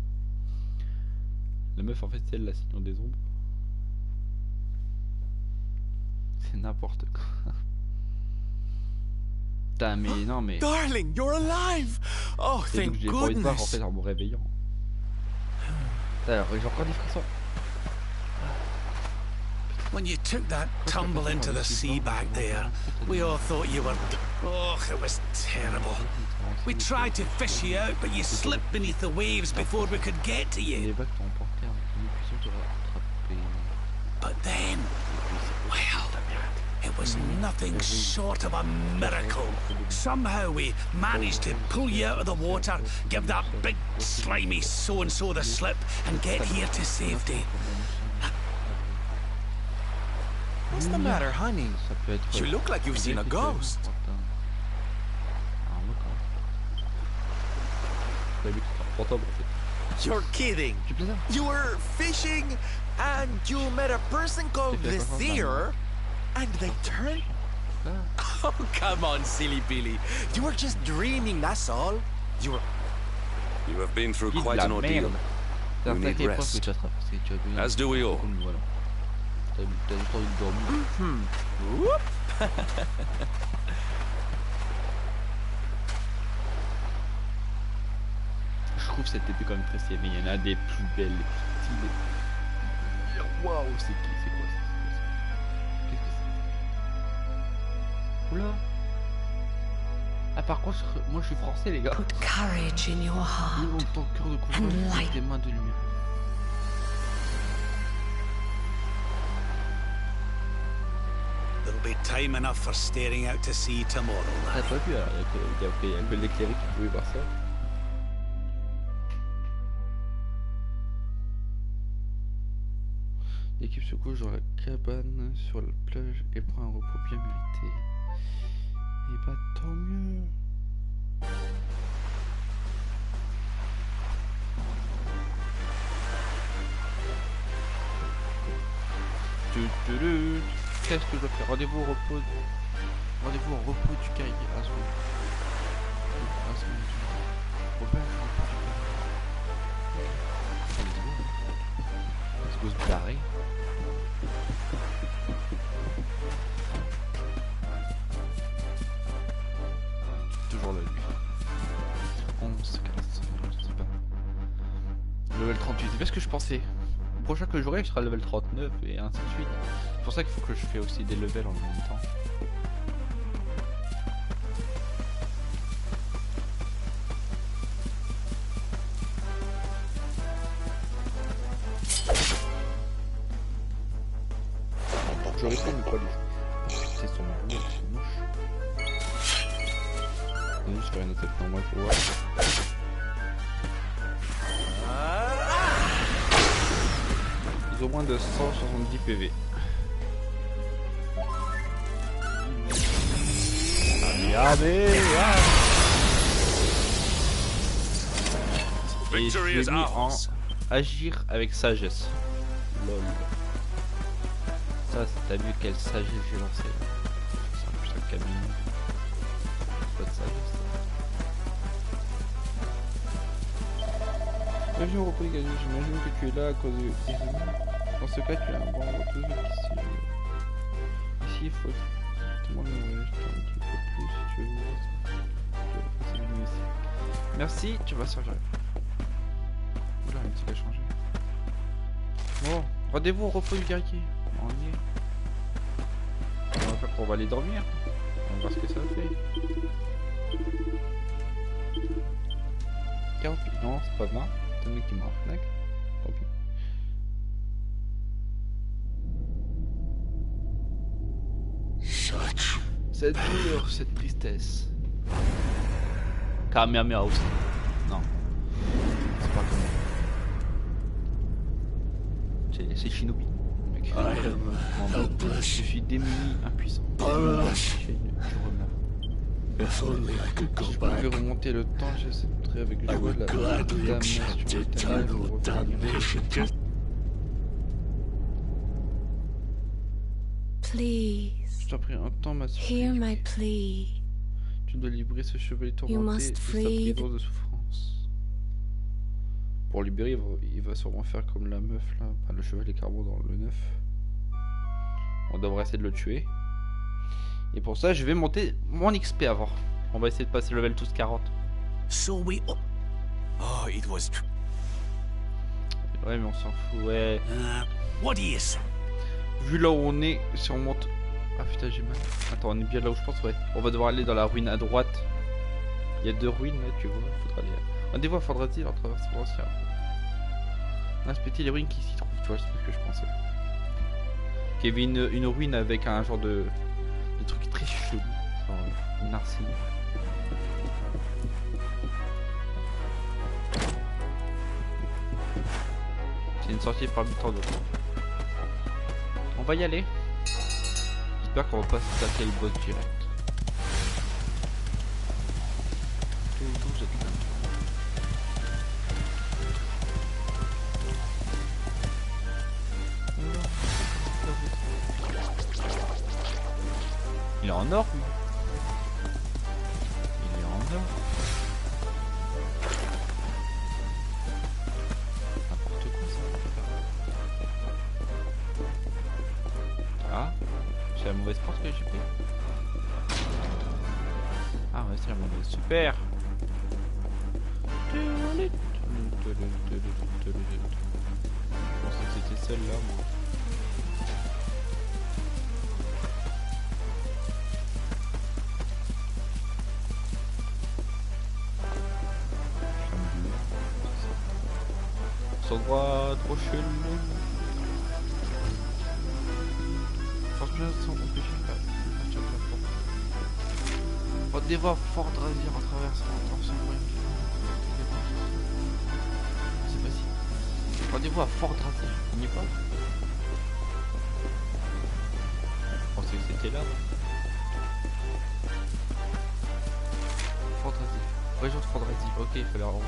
La meuf en fait c'est elle la Seigneur des Ombres. C'est n'importe quoi. Putain mais non mais... Darling, you're alive! Oh, thank j'ai pas envie de voir en goodness! fait en me réveillant. Putain, j'ai encore des frissons. When you took that tumble into the sea back there, we all thought you were... Oh, it was terrible. We tried to fish you out, but you slipped beneath the waves before we could get to you. But then, well, it was nothing short of a miracle. Somehow we managed to pull you out of the water, give that big slimy so-and-so the slip, and get here to safety. What's the matter, honey? You look like you've seen a ghost. You're kidding. You were fishing and you met a person called the Seer and they turned... Oh, come on, silly Billy. You were just dreaming, that's all. You have been through quite an ordeal. You need rest. As do we all. Voilà. T'as le temps de dormir. Je trouve cette épée quand même très stylée, mais il y en a des plus belles, des plus stylées. Waouh, c'est quoi ça? Qu'est-ce que c'est? Oula. Ah par contre, moi je suis français les gars. Put courage in your heart. Ils ont ton cœur de courage avec des mains de lumière. There'll be time enough for staring out to sea tomorrow. Ah pas vu alors, il y a que les clérics qui pouvaient voir ça. L'équipe se couche dans la cabane sur la plage et prend un repos bien mérité. Et bah tant mieux. Qu'est-ce que je dois faire? Rendez-vous au repos. Rendez-vous au repos du guerrier. Robert, Let's go se barrer. toujours la nuit. 11, 15, je sais pas. Level 38, c'est bien ce que je pensais. Le prochain que j'aurai sera level 39 et ainsi de suite. C'est pour ça qu'il faut que je fais aussi des levels en même temps. J'aurais fait mais pas les c'est son boulot, c'est moche. On va juste faire une attaque normale pour voir. Ils ont moins de 170 PV. Et je l'ai mis en agir avec sagesse. Lol. Ça, t'as vu quelle sagesse j'ai lancé là. C'est un putain de camion. C'est pas de sagesse. Bienvenue au repos dégagé, j'imagine que tu es là à cause de Irina. Dans ce cas, tu es un bon retour ici. Ici, il faut demander un voyage, je t'en dis un peu plus si tu veux voir ça. Merci, tu vas servir. Oula, la musique a changé. Bon, rendez-vous au repos du guerrier. On y est. On va faire qu'on va aller dormir. On va voir ce que ça fait. 40 non, c'est pas 20. C'est le mec qui marche, d'accord. Tant pis. Cette douleur, cette tristesse. Kamehameha aussi. Non. C'est pas comme. C'est Shinobi. Mec. Je suis démuni, impuissant. Je remeurs. Je pouvais remonter le temps, j'accepterais avec joie la damnation éternelle pour revenir. Please, Je t'en prie, entends ma hear my supplique. plea. Tu dois libérer ce chevalier tourmenté de sa prison de souffrance. Pour libérer, il va sûrement faire comme la meuf là, enfin, le chevalier carbone dans le 9. On devrait essayer de le tuer. Et pour ça, je vais monter mon XP avant. On va essayer de passer le level tous 40. So we... Oh, it was... Ouais, mais on s'en fout, ouais. What do you say? Vu là où on est, si on monte... Ah putain, j'ai mal. Attends, on est bien là où je pense, ouais. On va devoir aller dans la ruine à droite. Il y a 2 ruines là, tu vois. Faudra aller... On des fois, faudra dire en traversant l'ancien. Inspecter les ruines qui s'y trouvent, tu vois, c'est ce que je pensais. Il y avait une ruine avec un genre de truc très chelou, genre une arcille. C'est une sortie parmi tant d'autres. On va y aller. J'espère qu'on va pas se taper le boss direct. Il est en or, lui. Il est en or. N'importe mauvaise porte que j'ai pris. Ah ouais, c'est la mauvaise. Super. Je pensais que c'était celle-là, moi. Sur droite, trop chelou. Franchement, sans empêcher de partir de la porte. Rendez voir Fort Drazir en traversant sans bruit. C'est facile. Rendez-vous à Fort Drazir. On y est pas? Je pensais que c'était là. Fort Drazir. Région de Fort Drazir. Ok, il fallait avoir.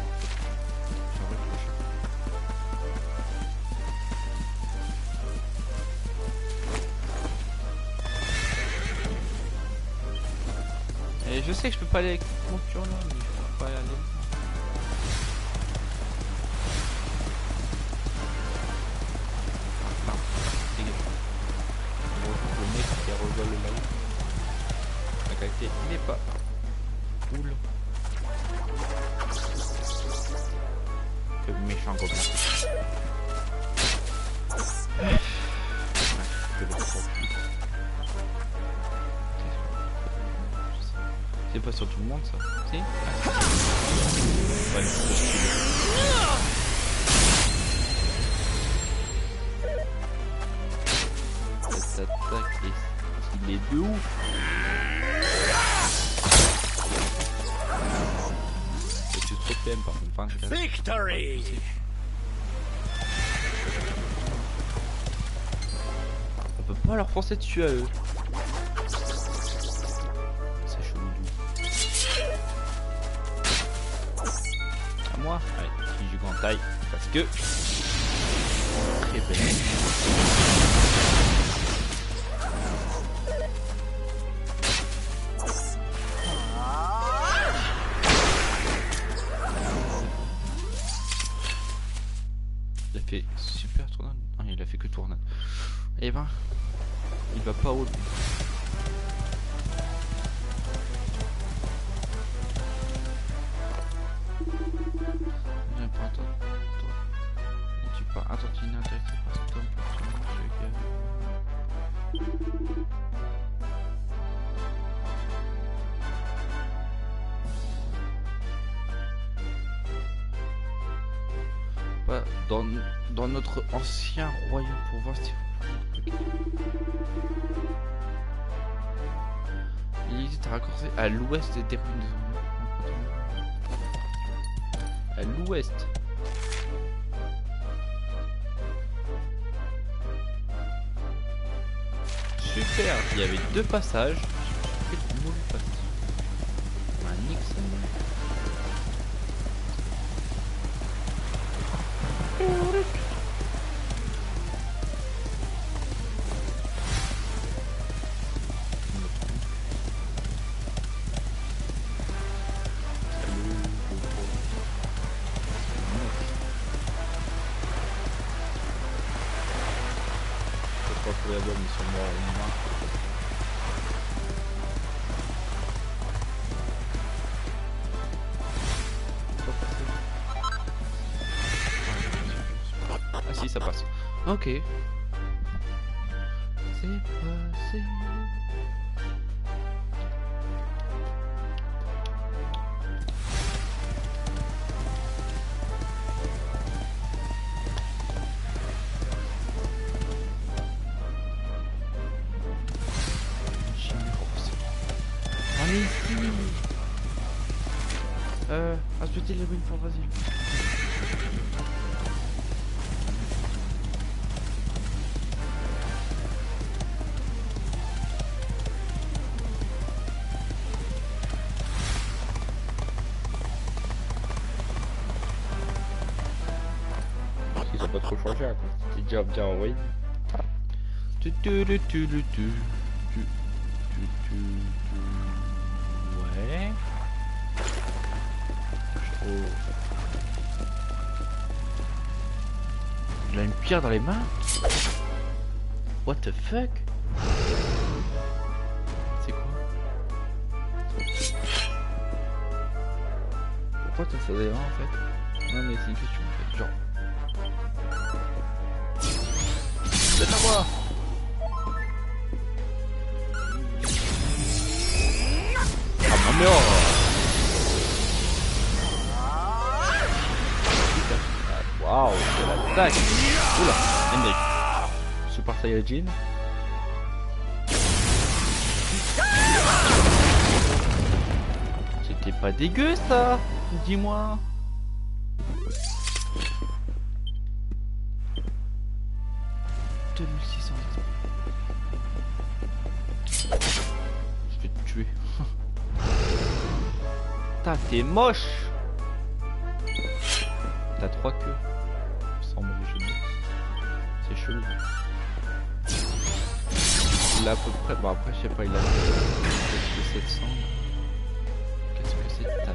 Et je sais que je peux pas aller avec cette monture là, mais je peux pas y aller. Non, dégage. On retrouve le mec qui a revolé là-haut. La qualité, il est pas cool. Que méchant gobelin. C'est pas sur tout le monde ça. Si? Ouais, cette attaque il est de ouf. Et tu trop PM par contre. Victory! On peut pas leur foncer dessus à eux. Moi, allez, petit jus en taille parce que très belle. Il a fait super tournade. Non, il a fait que tournade. Et ben, il va pas au. Attends, tu n'es intéressé par cet homme pas dans notre ancien royaume pour voir si il existe à raccourcir à l'ouest des ruines désormais. À l'ouest. Super, il y avait deux passages. J'ai fait le mauvais passage. On a nique ça. La bonne, ils sont morts au moins. Ah si, ça passe. Ok. C'est passé. Aspecter les ruines pour Brasil. Ils ont pas trop changé, quoi. C'était déjà bien envoyé. Ouais. Oh. Il a une pierre dans les mains. What the fuck? Pourquoi t'as ça d'ailleurs en fait? Non mais c'est une question en fait, genre. Donne-la moi. Ah mon merde. Waouh, c'est l'attaque. Oula, Hendrik. Super Saiyajin. C'était pas dégueu ça, dis-moi. Je vais te tuer. Putain, t'es moche. T'as 3 queues. Sans mauvais jeu de mots. C'est chelou. Il a à peu près. Bon, après, je sais pas, il a peut-être 700. Qu'est-ce que c'est de ta...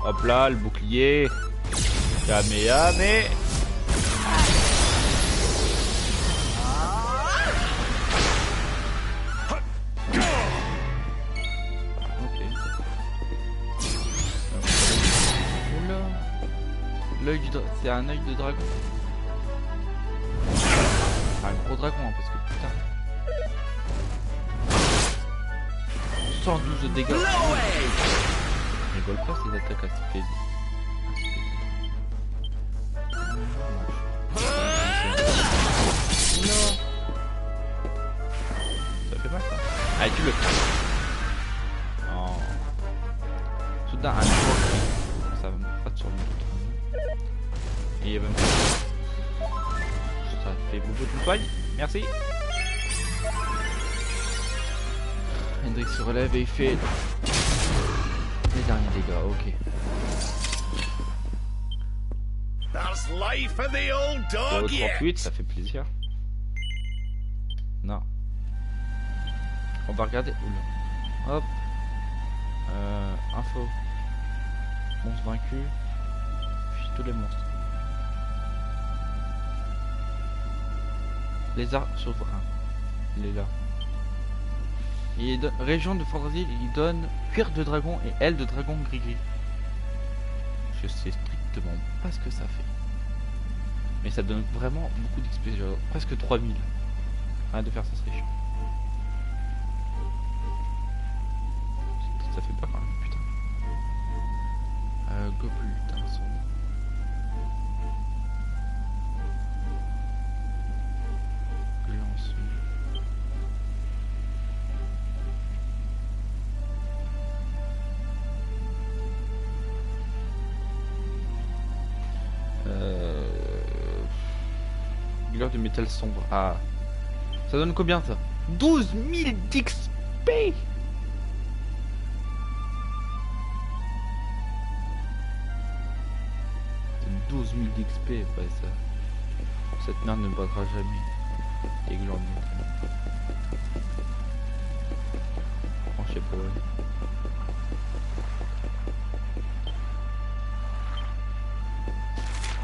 Hop là, le bouclier. Kamehameha. L'œil du dragon, c'est un œil de dragon. Un gros dragon hein, parce que putain. 112 de dégâts. Je rigole pas ces attaques à speed. Ça fait mal ça. Allez tu le fais. Oh. Soudain un gros cri. Ça va me frappe sur le dos. Et il va me faire... Ça fait beaucoup de soigne. Merci. Hendrik se relève et il fait les derniers dégâts. Ok. There's life in the old dog 38, ça fait plaisir. Non. On va regarder. Oula. Hop. Info. Monstre vaincu. Puis tous les monstres. Lézard souverain. Il est là. Région de Fantasy, il donne cuir de dragon et aile de dragon gris-gris. Je sais strictement pas ce que ça fait. Mais ça donne vraiment beaucoup d'XP. Presque 3000. Arrête de faire ça, c'est chiant. Ça fait pas quand même, putain. Gobelin, son... Glare de métal sombre. Ah. Ça donne combien ça? 12 000 d'XP. 12 000 d'XP, ouais, ça. Cette merde ne battra jamais. Et glare de métal. Oh, je sais pas, ouais.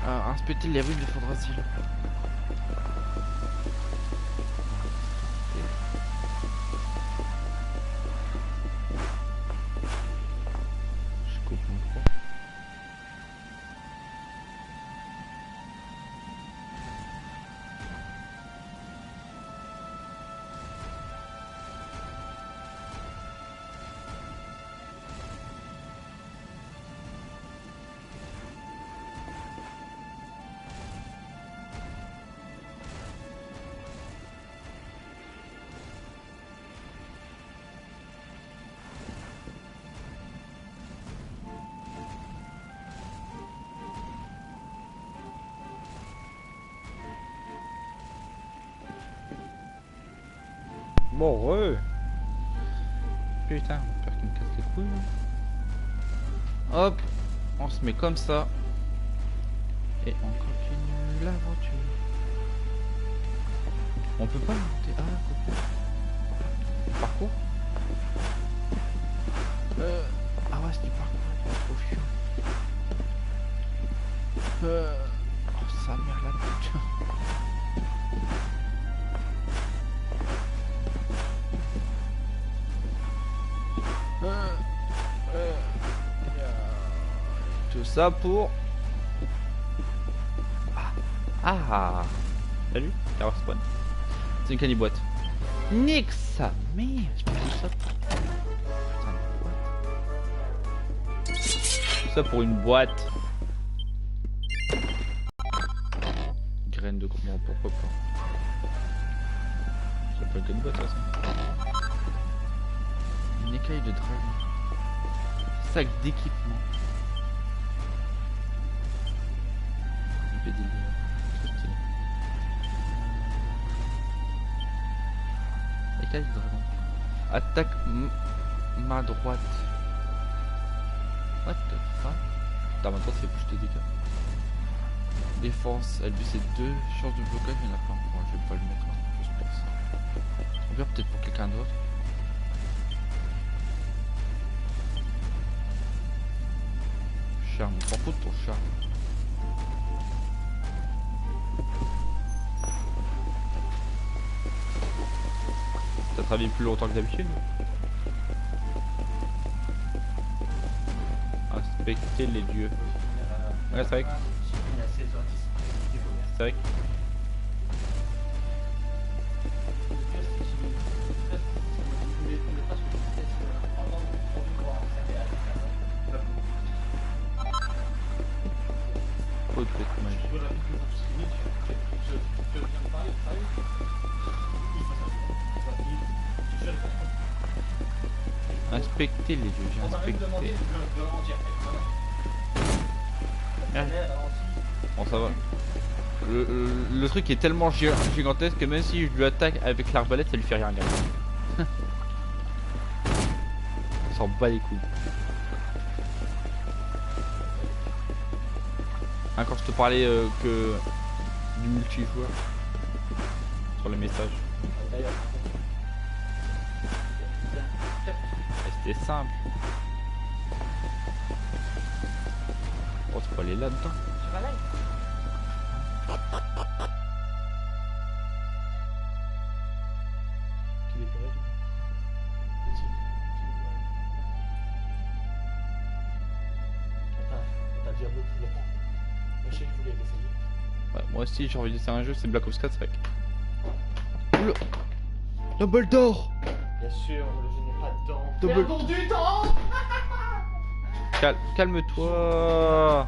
Ah, inspecter les ruines de Fandrasil. Je comprends pas. Bon, putain, j'espère qu'il me casse les couilles. Hop, on se met comme ça. Et on continue l'aventure. On peut pas monter. Ah, parcours. Ah ouais, c'est du parcours. Trop chiant. Oh, sa mère la pute. ça pour... Ah. Salut, Carlos Spawn. C'est une caniboîte. Nique sa mère. Je peux tout ça. Putain, tout ça pour une boîte. Graines de comment, pourquoi pas. Ça peut être une boîte ça. Une écaille de dragon. Sac d'équipement. Écaille de dragon. Attaque main droite. What the fuck? Ta main droite fait plus de dégâts. Défense, elle c'est 2 chances de blocage, il y en a pas. Bon, je vais pas le mettre là, juste pour ça. On verra peut-être pour quelqu'un d'autre. Charme, on s'en fout de ton charme. T'as travaillé plus longtemps que d'habitude? Inspecter les dieux. Ouais, c'est vrai que... C'est vrai que... Faut de petite magie. Inspecter les dieux, j'ai inspecté. Ah. Bon, ça va. Le truc est tellement gigantesque que même si je lui attaque avec l'arbalète, ça lui fait rien, gars. On s'en bat les couilles. Hein, quand je te parlais que du multijoueur sur les messages. C'était simple. Oh, tu peux aller là-dedans. Ouais, moi aussi j'ai envie d'essayer un jeu, c'est Black Ops 4, c'est vrai. Oula, la balle d'or. Bien sûr, je n'ai pas de dents. Perdons du temps. Calme-toi.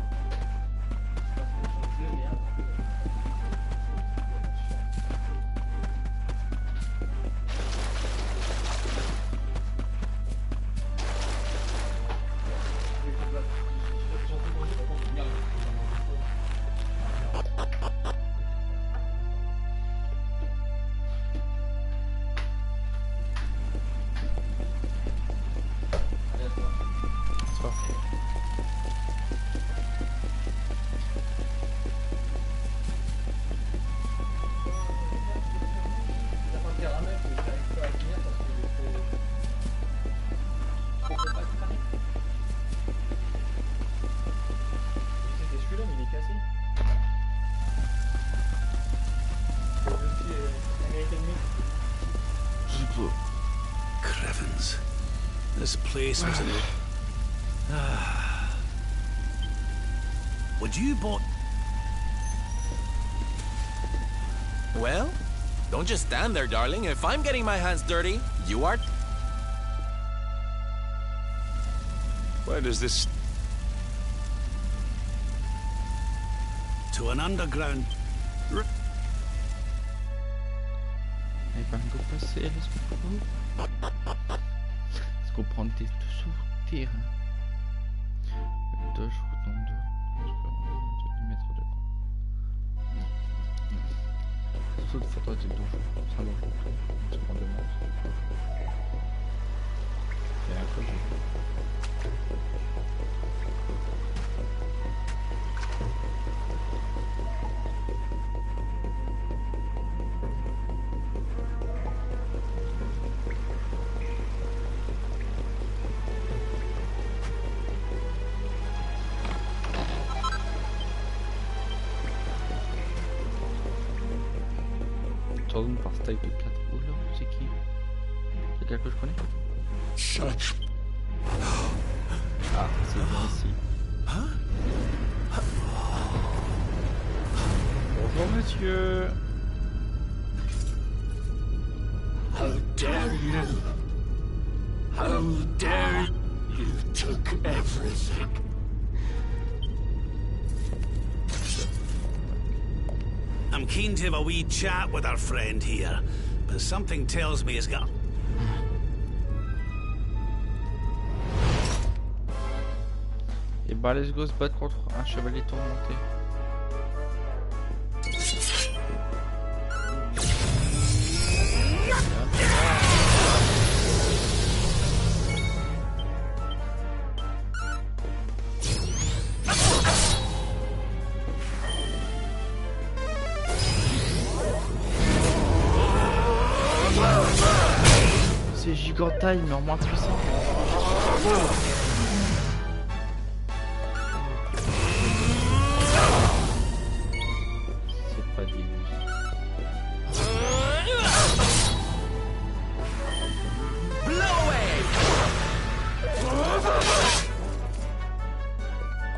Crevens. This place was in it. Would you bought? Well, don't just stand there, darling. If I'm getting my hands dirty, you are. Where does this... To an underground... Elle va me passer, est-ce qu'on prend des souterrains? Deux jours dans deux. Je mettre de surtout que ça doit être donjon. Ça va, je prends de monstres. Et un peu par style de 4. Oh là, c'est qui? C'est quelqu'un que je connais? Ah, c'est bien ici. Bonjour monsieur. How dare you? How dare you took everything? I'm keen to have a wee chat with our friend here, but something tells me he's got... Et bah let's go se battre contre un chevalier tourmenté. C'est gigantaille mais en moins puissant. C'est pas dégueu.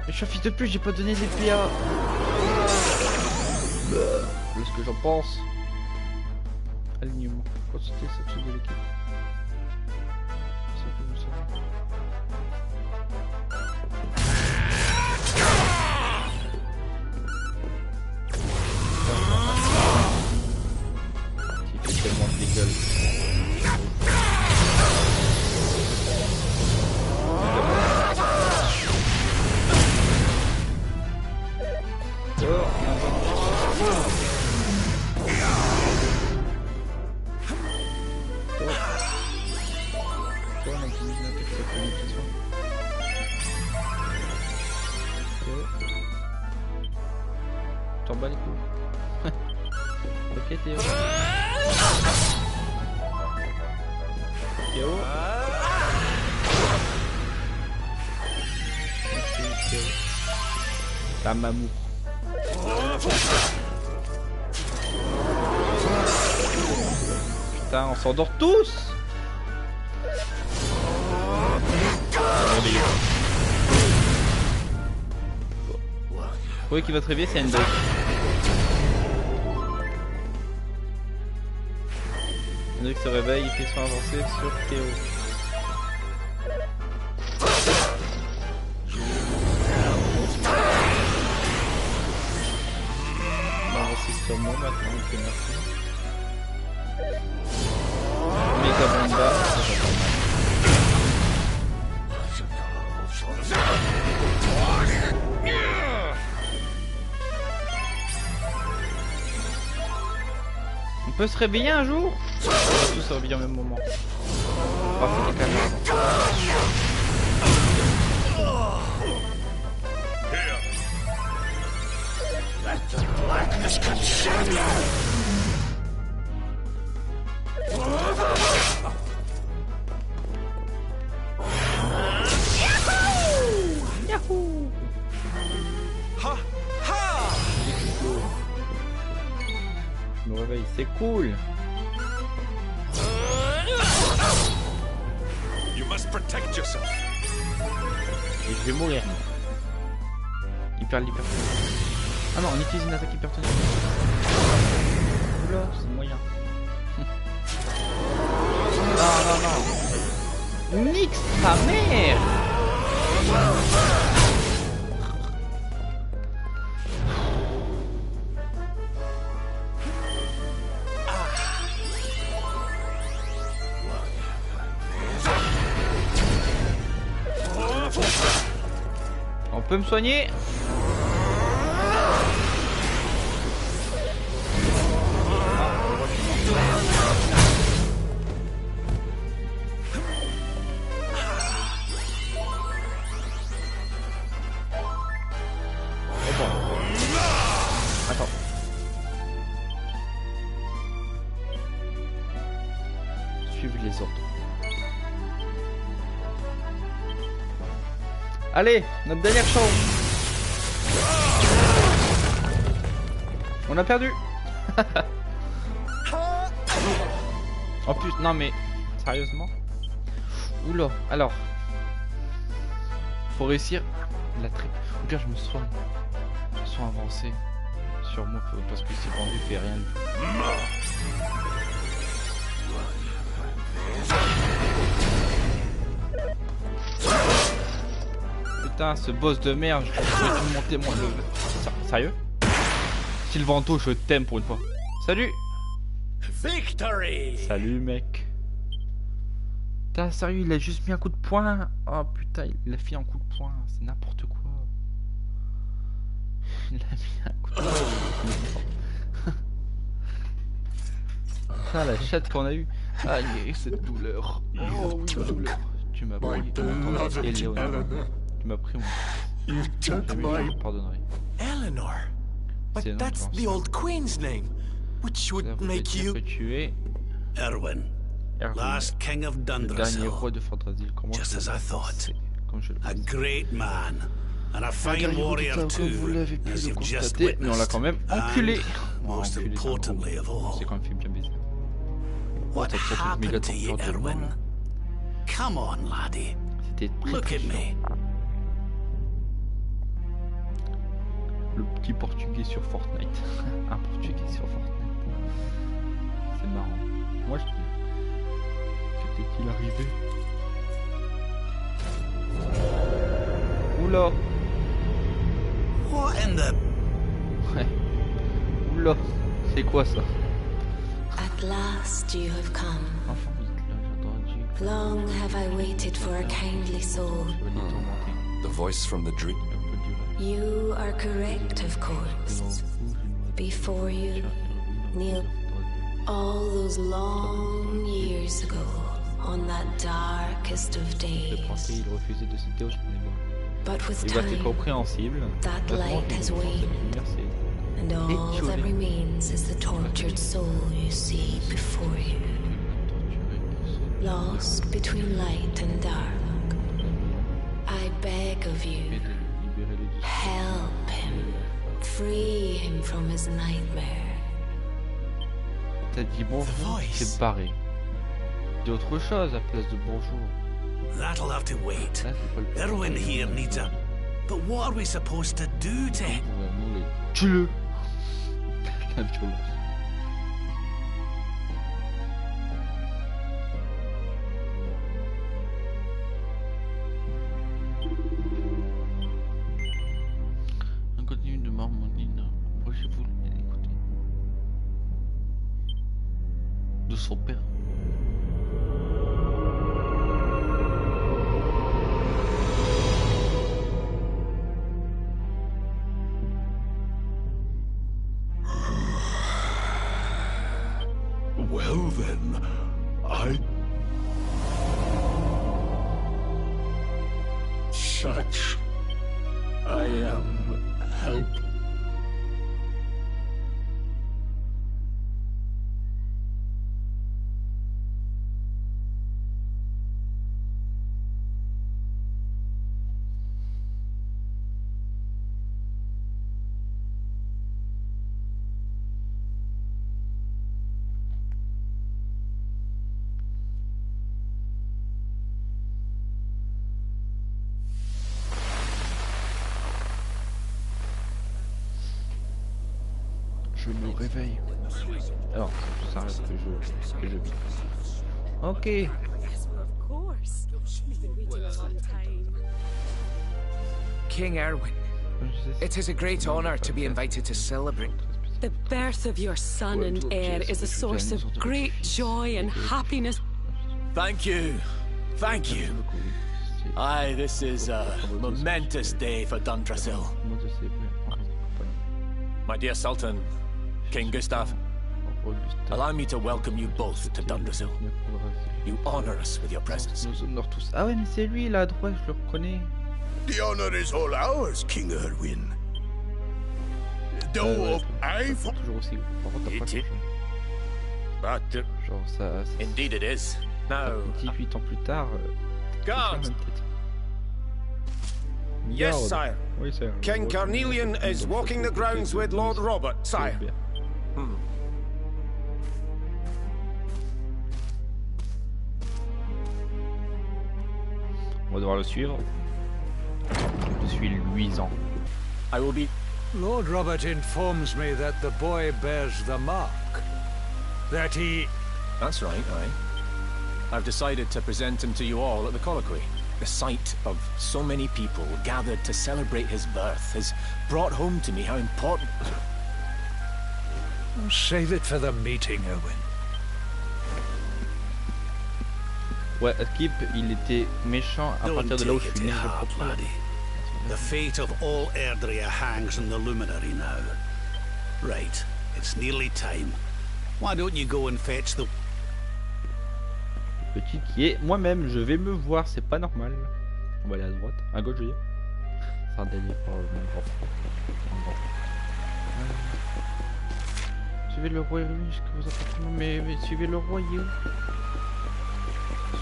Mais je suis un fils de pute, j'ai pas donné des PA. C'est ce que j'en pense. Alignement. Consulter cette chose de l'équipe. Il fait tellement de gueule. T'en bats les couilles. Ok Théo. Théo. Merci Théo. La mamou. Putain, on s'endort tous. Vous voyez qu'il va se réveiller, c'est une bug. Hendrik se réveille, il fait son avancée sur Théo. On va avancer sur moi maintenant, ok merci. Méga bomba, c'est pas mal. On peut se réveiller un jour? On va tous se réveiller au même moment. On va faire quelqu'un d'autre. Yahoo! Ha ha! Je me réveille, c'est cool. You must protect yourself. Et je vais mourir. Il perd l'hypertonique. Ah non, on utilise une attaque hypertonique. Oula, c'est moyen. Non, non, non. Nique sa mère. On peut me soigner? Attends. Suivez les ordres. Allez, notre dernière chance. On a perdu. En plus, non mais sérieusement. Oula, alors faut réussir La triple. Regarde, je me soigne. Je me sois avancé. Sur moi, parce que c'est vendu, fait rien. Putain, ce boss de merde, je vais monter mon level. Sérieux? Sylvanto, je t'aime pour une fois. Salut! Victory! Salut, mec. Putain, sérieux, il a juste mis un coup de poing. Oh putain, il a fait un coup de poing. C'est n'importe quoi. Il a mis un coup de poing. Putain, la chatte qu'on a eue. Aïe, cette douleur. Oh oui, douleur. Tu m'as pris. Tu m'as pris mon. Je pardonnerai. Eleanor. But that's the old queen's name, which would make you. Erwin, last king of Dundrasil. Just as I thought. A great man. And a fine warrior too, as you've just witnessed. Mais on l'a quand même enculé. Most importantly of all. C'est quand même fait bien baiser. What happened to you, Erwin? Come on, laddie. Look at me. Le petit portugais sur Fortnite. Un portugais sur Fortnite. C'est marrant. Moi je dis. Qu'était-il arrivé? Oula. What in the... Ouais. Oula. C'est quoi ça? At last you have come. Enfin, long have I waited for a kindly soul. The voice from the dream. You are correct, of course. Before you kneel all those long years ago, on that darkest of days. But with time, that light has waned, and all that remains is the tortured soul you see before you. Lost between light and dark, I beg of you, help him, free him from his nightmare. T'as dit bonjour, c'est barré. Dis autre chose à place de bonjour. That'll have to wait. Erwin here needs a... But what are we supposed to do to him? Tue-le. La violence. Un contenu de marmonine. Moi j'ai voulu l'écouter. De son père. Well then, Such I am help. Je me réveille. Alors, ça reste que je vis. Ok. King Erwin, it is a great honor to be invited to celebrate. The birth of your son and heir is a source of great joy and happiness. Thank you. Thank you. Aye, this is a momentous day for Dundrasil. My dear Sultan, King Gustav, allow me to welcome you both to Dundrasil. You honor us with your presence. Ah ouais, mais c'est lui là à droite, je le reconnais. The honor is all ours, King Erwin. Though I've... Toujours aussi. Par contre, t'as pas changé. But Genre ça. indeed it is. Now, 18 ans plus tard. guard. Yes, sire. Oui, sire. King Carnelian is walking the grounds with Lord Robert, sire. On va devoir le suivre. Je suis luisant. I will be... Lord Robert informs me that the boy bears the mark. That he... That's right, aye. I've decided to present him to you all at the colloquy. The sight of so many people gathered to celebrate his birth has brought home to me how important... Save it for the meeting, Owen. Ouais, Skip, il était méchant à partir de là où je suis né. The fate of all Erdrea hangs in the luminary now. Right, it's nearly time. Why don't you go and fetch the... Petit qui est moi-même, je vais me voir, c'est pas normal. On va aller à droite, à gauche je veux dire. C'est un délire par le même grand. Suivez le roi Hérumi jusqu'à vos appartements, mais suivez le roi, il est où?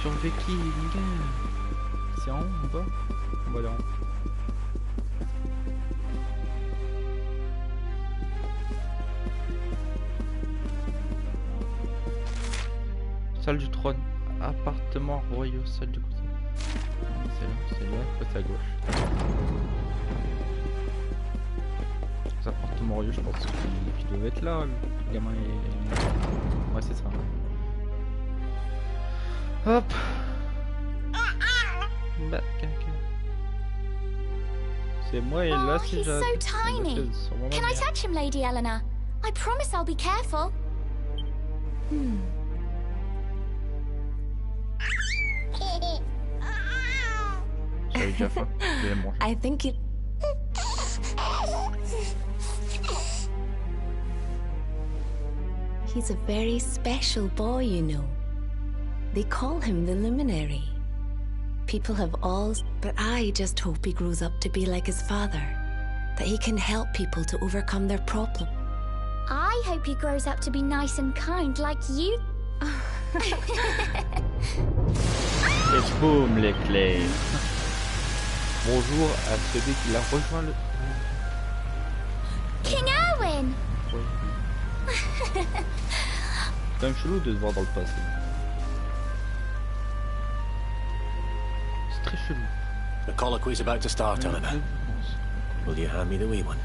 Surveillez qui, les gars? C'est en haut ou pas? On va aller en haut. Salle du trône, appartement royaux, salle du conseil. C'est là, après c'est à gauche. Les appartements royaux, je pense qu'ils doivent être là. Le gamin est... Ouais, c'est ça. Hop. Bah, c'est moi et là c'est Jade. So tiny. Can I touch him, Lady Eleanor? I promise I'll be careful. I think it... He's a very special boy, you know. They call him the Luminary. People have all... But I just hope he grows up to be like his father. That he can help people to overcome their problem. I hope he grows up to be nice and kind like you. Et boum, les clés. Bonjour à celui qui l'a rejoint le... King Erwin. C'est quand même chelou de se voir dans le passé. C'est très chelou. The colloquy's about to start, Oliver. Will you hand me the wee one?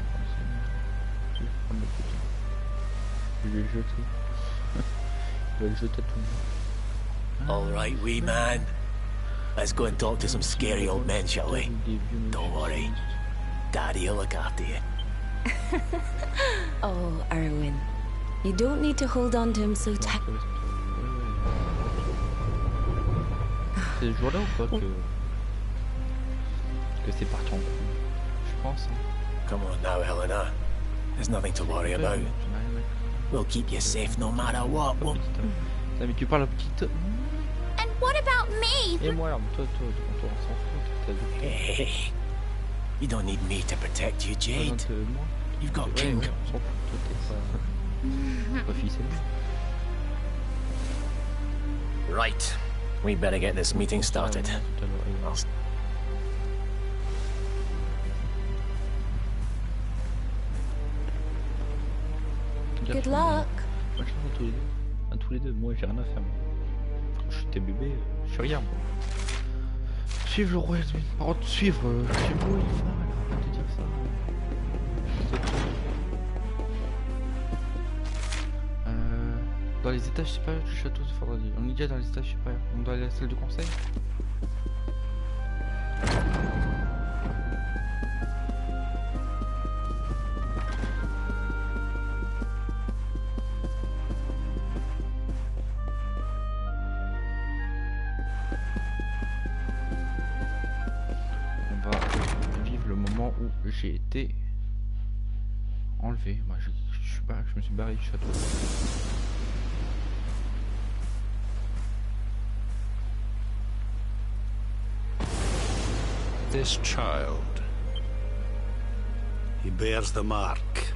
Je vais le jeter. Je vais le jeter à tout le monde. All right, wee man. Let's go and talk to some scary old men, shall we? Don't worry. Daddy'll look after you. Oh, Erwin. You don't need to hold on to him so tight. C'est ce jour-là ou pas que c'est parti en couille, je pense. Come on now, Helena. There's nothing to worry about. We'll keep you safe no matter what. Mais tu parles à petite. And what about me? Et moi, alors, toi, on s'en fout. Hey, you don't need me to protect you, Jade. You've got King. On s'en fout. Toi, t'es pas fils et lui. Right. We better get this meeting started. Good luck. Bonne chance à tous les deux. Moi, j'ai rien à faire. Quand j'étais bébé, je suis rien. Suivre le roi. Par contre, suivre. C'est beau, il faut arrête de dire ça. Dans les étages supérieurs du château de Fandrasil. On est déjà dans les étages supérieurs. On doit aller à la salle de conseil. On va vivre le moment où j'ai été enlevé. Moi, je me suis barré du château. This child, he bears the mark.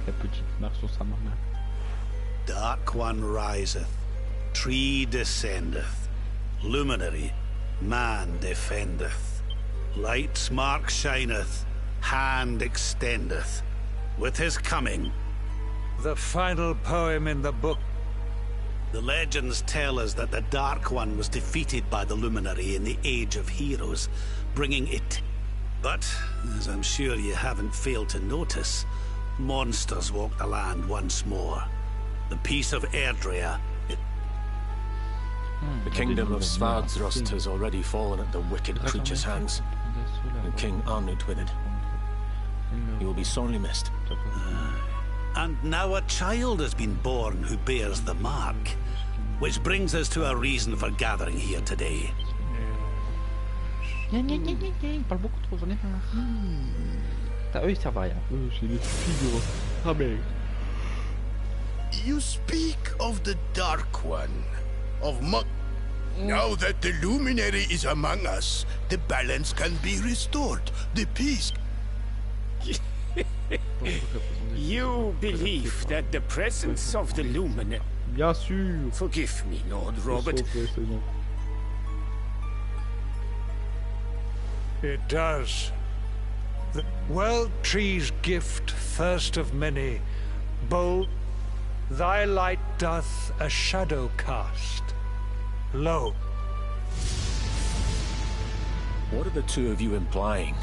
La petite marque sur sa maman. Dark one riseth, tree descendeth, luminary, man defendeth. Light's mark shineth, hand extendeth. With his coming, the final poem in the book The legends tell us that the Dark One was defeated by the Luminary in the Age of Heroes, bringing it. But, as I'm sure you haven't failed to notice, monsters walk the land once more. The peace of Erdrea. The kingdom of Svardsrust has already fallen at the wicked creature's hands, and King Arnut with it. He will be sorely missed. And now a child has been born who bears the mark, which brings us to a reason for gathering here today. Il parle beaucoup trop, j'en ai marre. Eux ils servent à rien. C'est des figures. Ah mais... You speak of the Dark One, of Now that the Luminary is among us, the balance can be restored, the peace... You believe that the presence of the Luminary... Bien sûr. Forgive me, Lord Robert. It does. The World Tree's gift, first of many, bold, thy light doth a shadow cast. Lo. What are the two of you implying?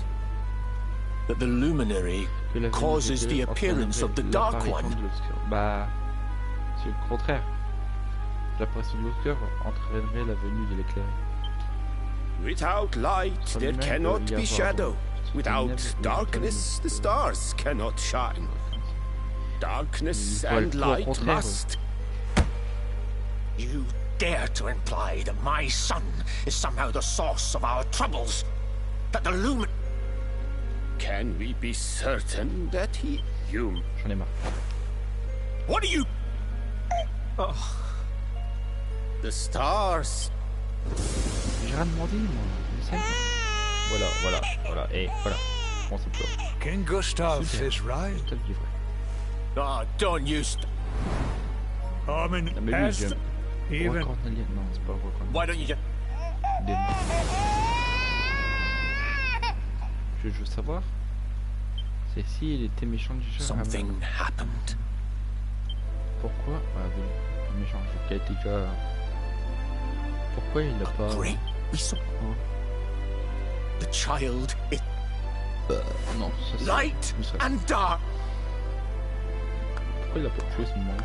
That the Luminary causes the appearance of the Dark One? Bah, c'est le contraire. L'apparition de l'Oscar entraînerait la venue de l'éclair. Without light, there cannot be shadow. Without darkness, the stars cannot shine. Darkness and light must... You dare to imply that my son is somehow the source of our troubles? That the Lumin... Can we be certain that he... J'en ai marre. What are you... Oh. The stars... J'ai rien demandé, moi. Voilà. Et voilà. Bon, c'est plus. King Gustav is right. Ah, don't use... I mean, as... Even... Non, c'est pas vrai. Why don't you just... Je veux savoir, c'est si il était méchant du jeu. Something happened. Pourquoi méchant, qui a été déjà... Pourquoi il a pas... The child is... non, ça, light and dark. Pourquoi il a pas tué ce moment-là?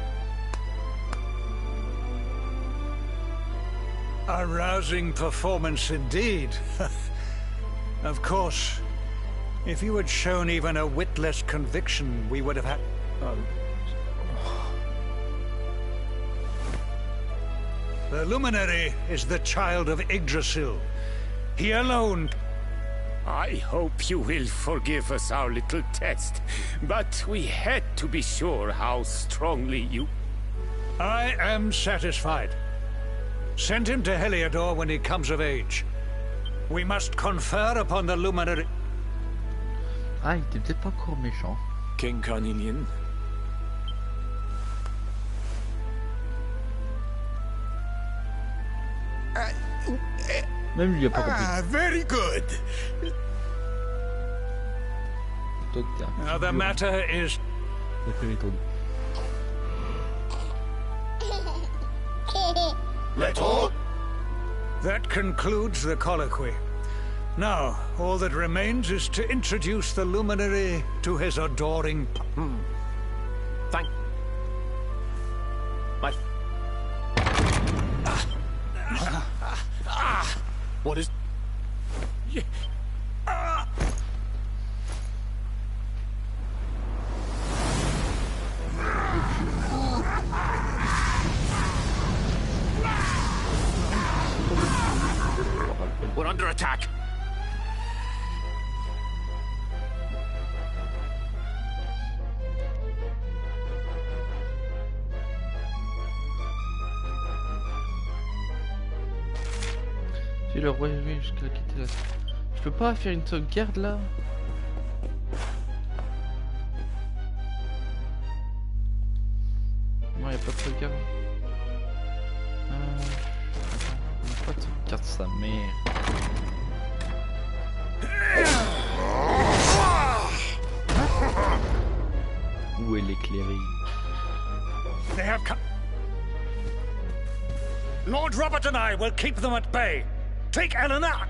A rousing performance indeed. Of course, if you had shown even a whit less conviction, we would have had... The Luminary is the child of Yggdrasil. He alone... I hope you will forgive us our little test, but we had to be sure how strongly you... I am satisfied. Send him to Heliodor when he comes of age. We must confer upon the Luminary... Ah, il était peut-être pas encore méchant. King Carnelian. Même lui a pas compris. Ah, very good. Now the matter is... That concludes the colloquy. Now, all that remains is to introduce the Luminary to his adoring... Thank... My... What is... We're under attack. J'ai le roi jusqu'à quitter la... Je peux pas faire une sauvegarde là? Non, y'a pas de sauvegarde. Attends, pas de sauvegarde sa mère. Où est l'éclairé? Lord Robert and I will keep them at bay. Take Eleanor!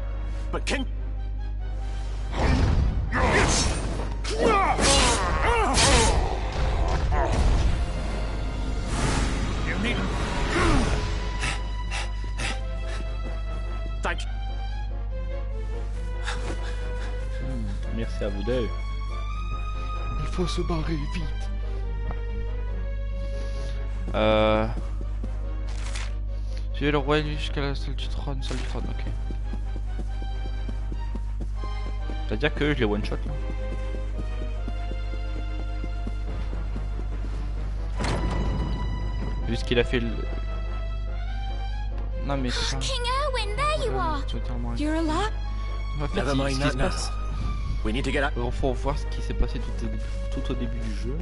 But King... You need... Thank you. Merci à vous deux. Il faut se barrer vite. Suivez le roi jusqu'à la salle du trône, ok. C'est-à-dire que je les one-shot là. Vu ce qu'il a fait le... Non mais c'est pas... King Erwin, there you are. You're alive. En fait, Never mind that now. We need to get out. Il faut voir ce qui s'est passé tout au début du jeu.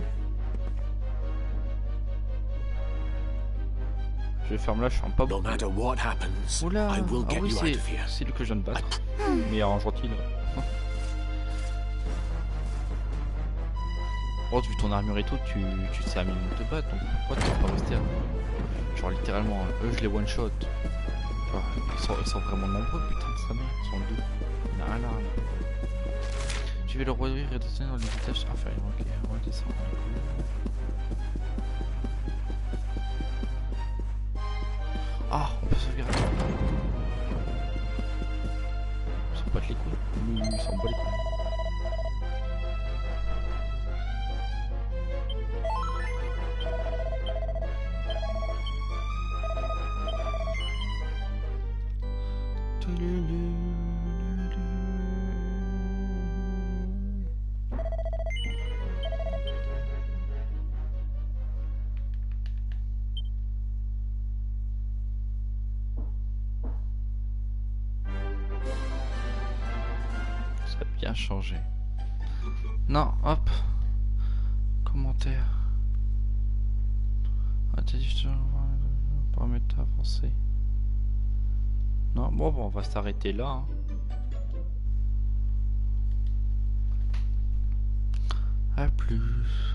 Je ferme là, je ferme pas. No matter what happens, oula, I will get you out of here. C'est le que je viens de battre. Mais en gentil là. Oh, vu ton armure et tout, tu sais à minimum te battre, donc pourquoi tu vas pas rester à... Genre littéralement, eux je les one shot. Genre, ils sont vraiment nombreux, putain de sa mère, ils sont deux. Il n'y a rien là. Je vais le roi et redescendre dans les étages inférieurs, ok, on va descendre. Ah, on peut sauvegarder. Ils s'en battent les couilles. Ils s'en battent les couilles. Ça a bien changé. Non, hop. Commentaire. Ah, t'as dit je te permettre d'avancer. Non, bon, on va s'arrêter là. Hein. À plus.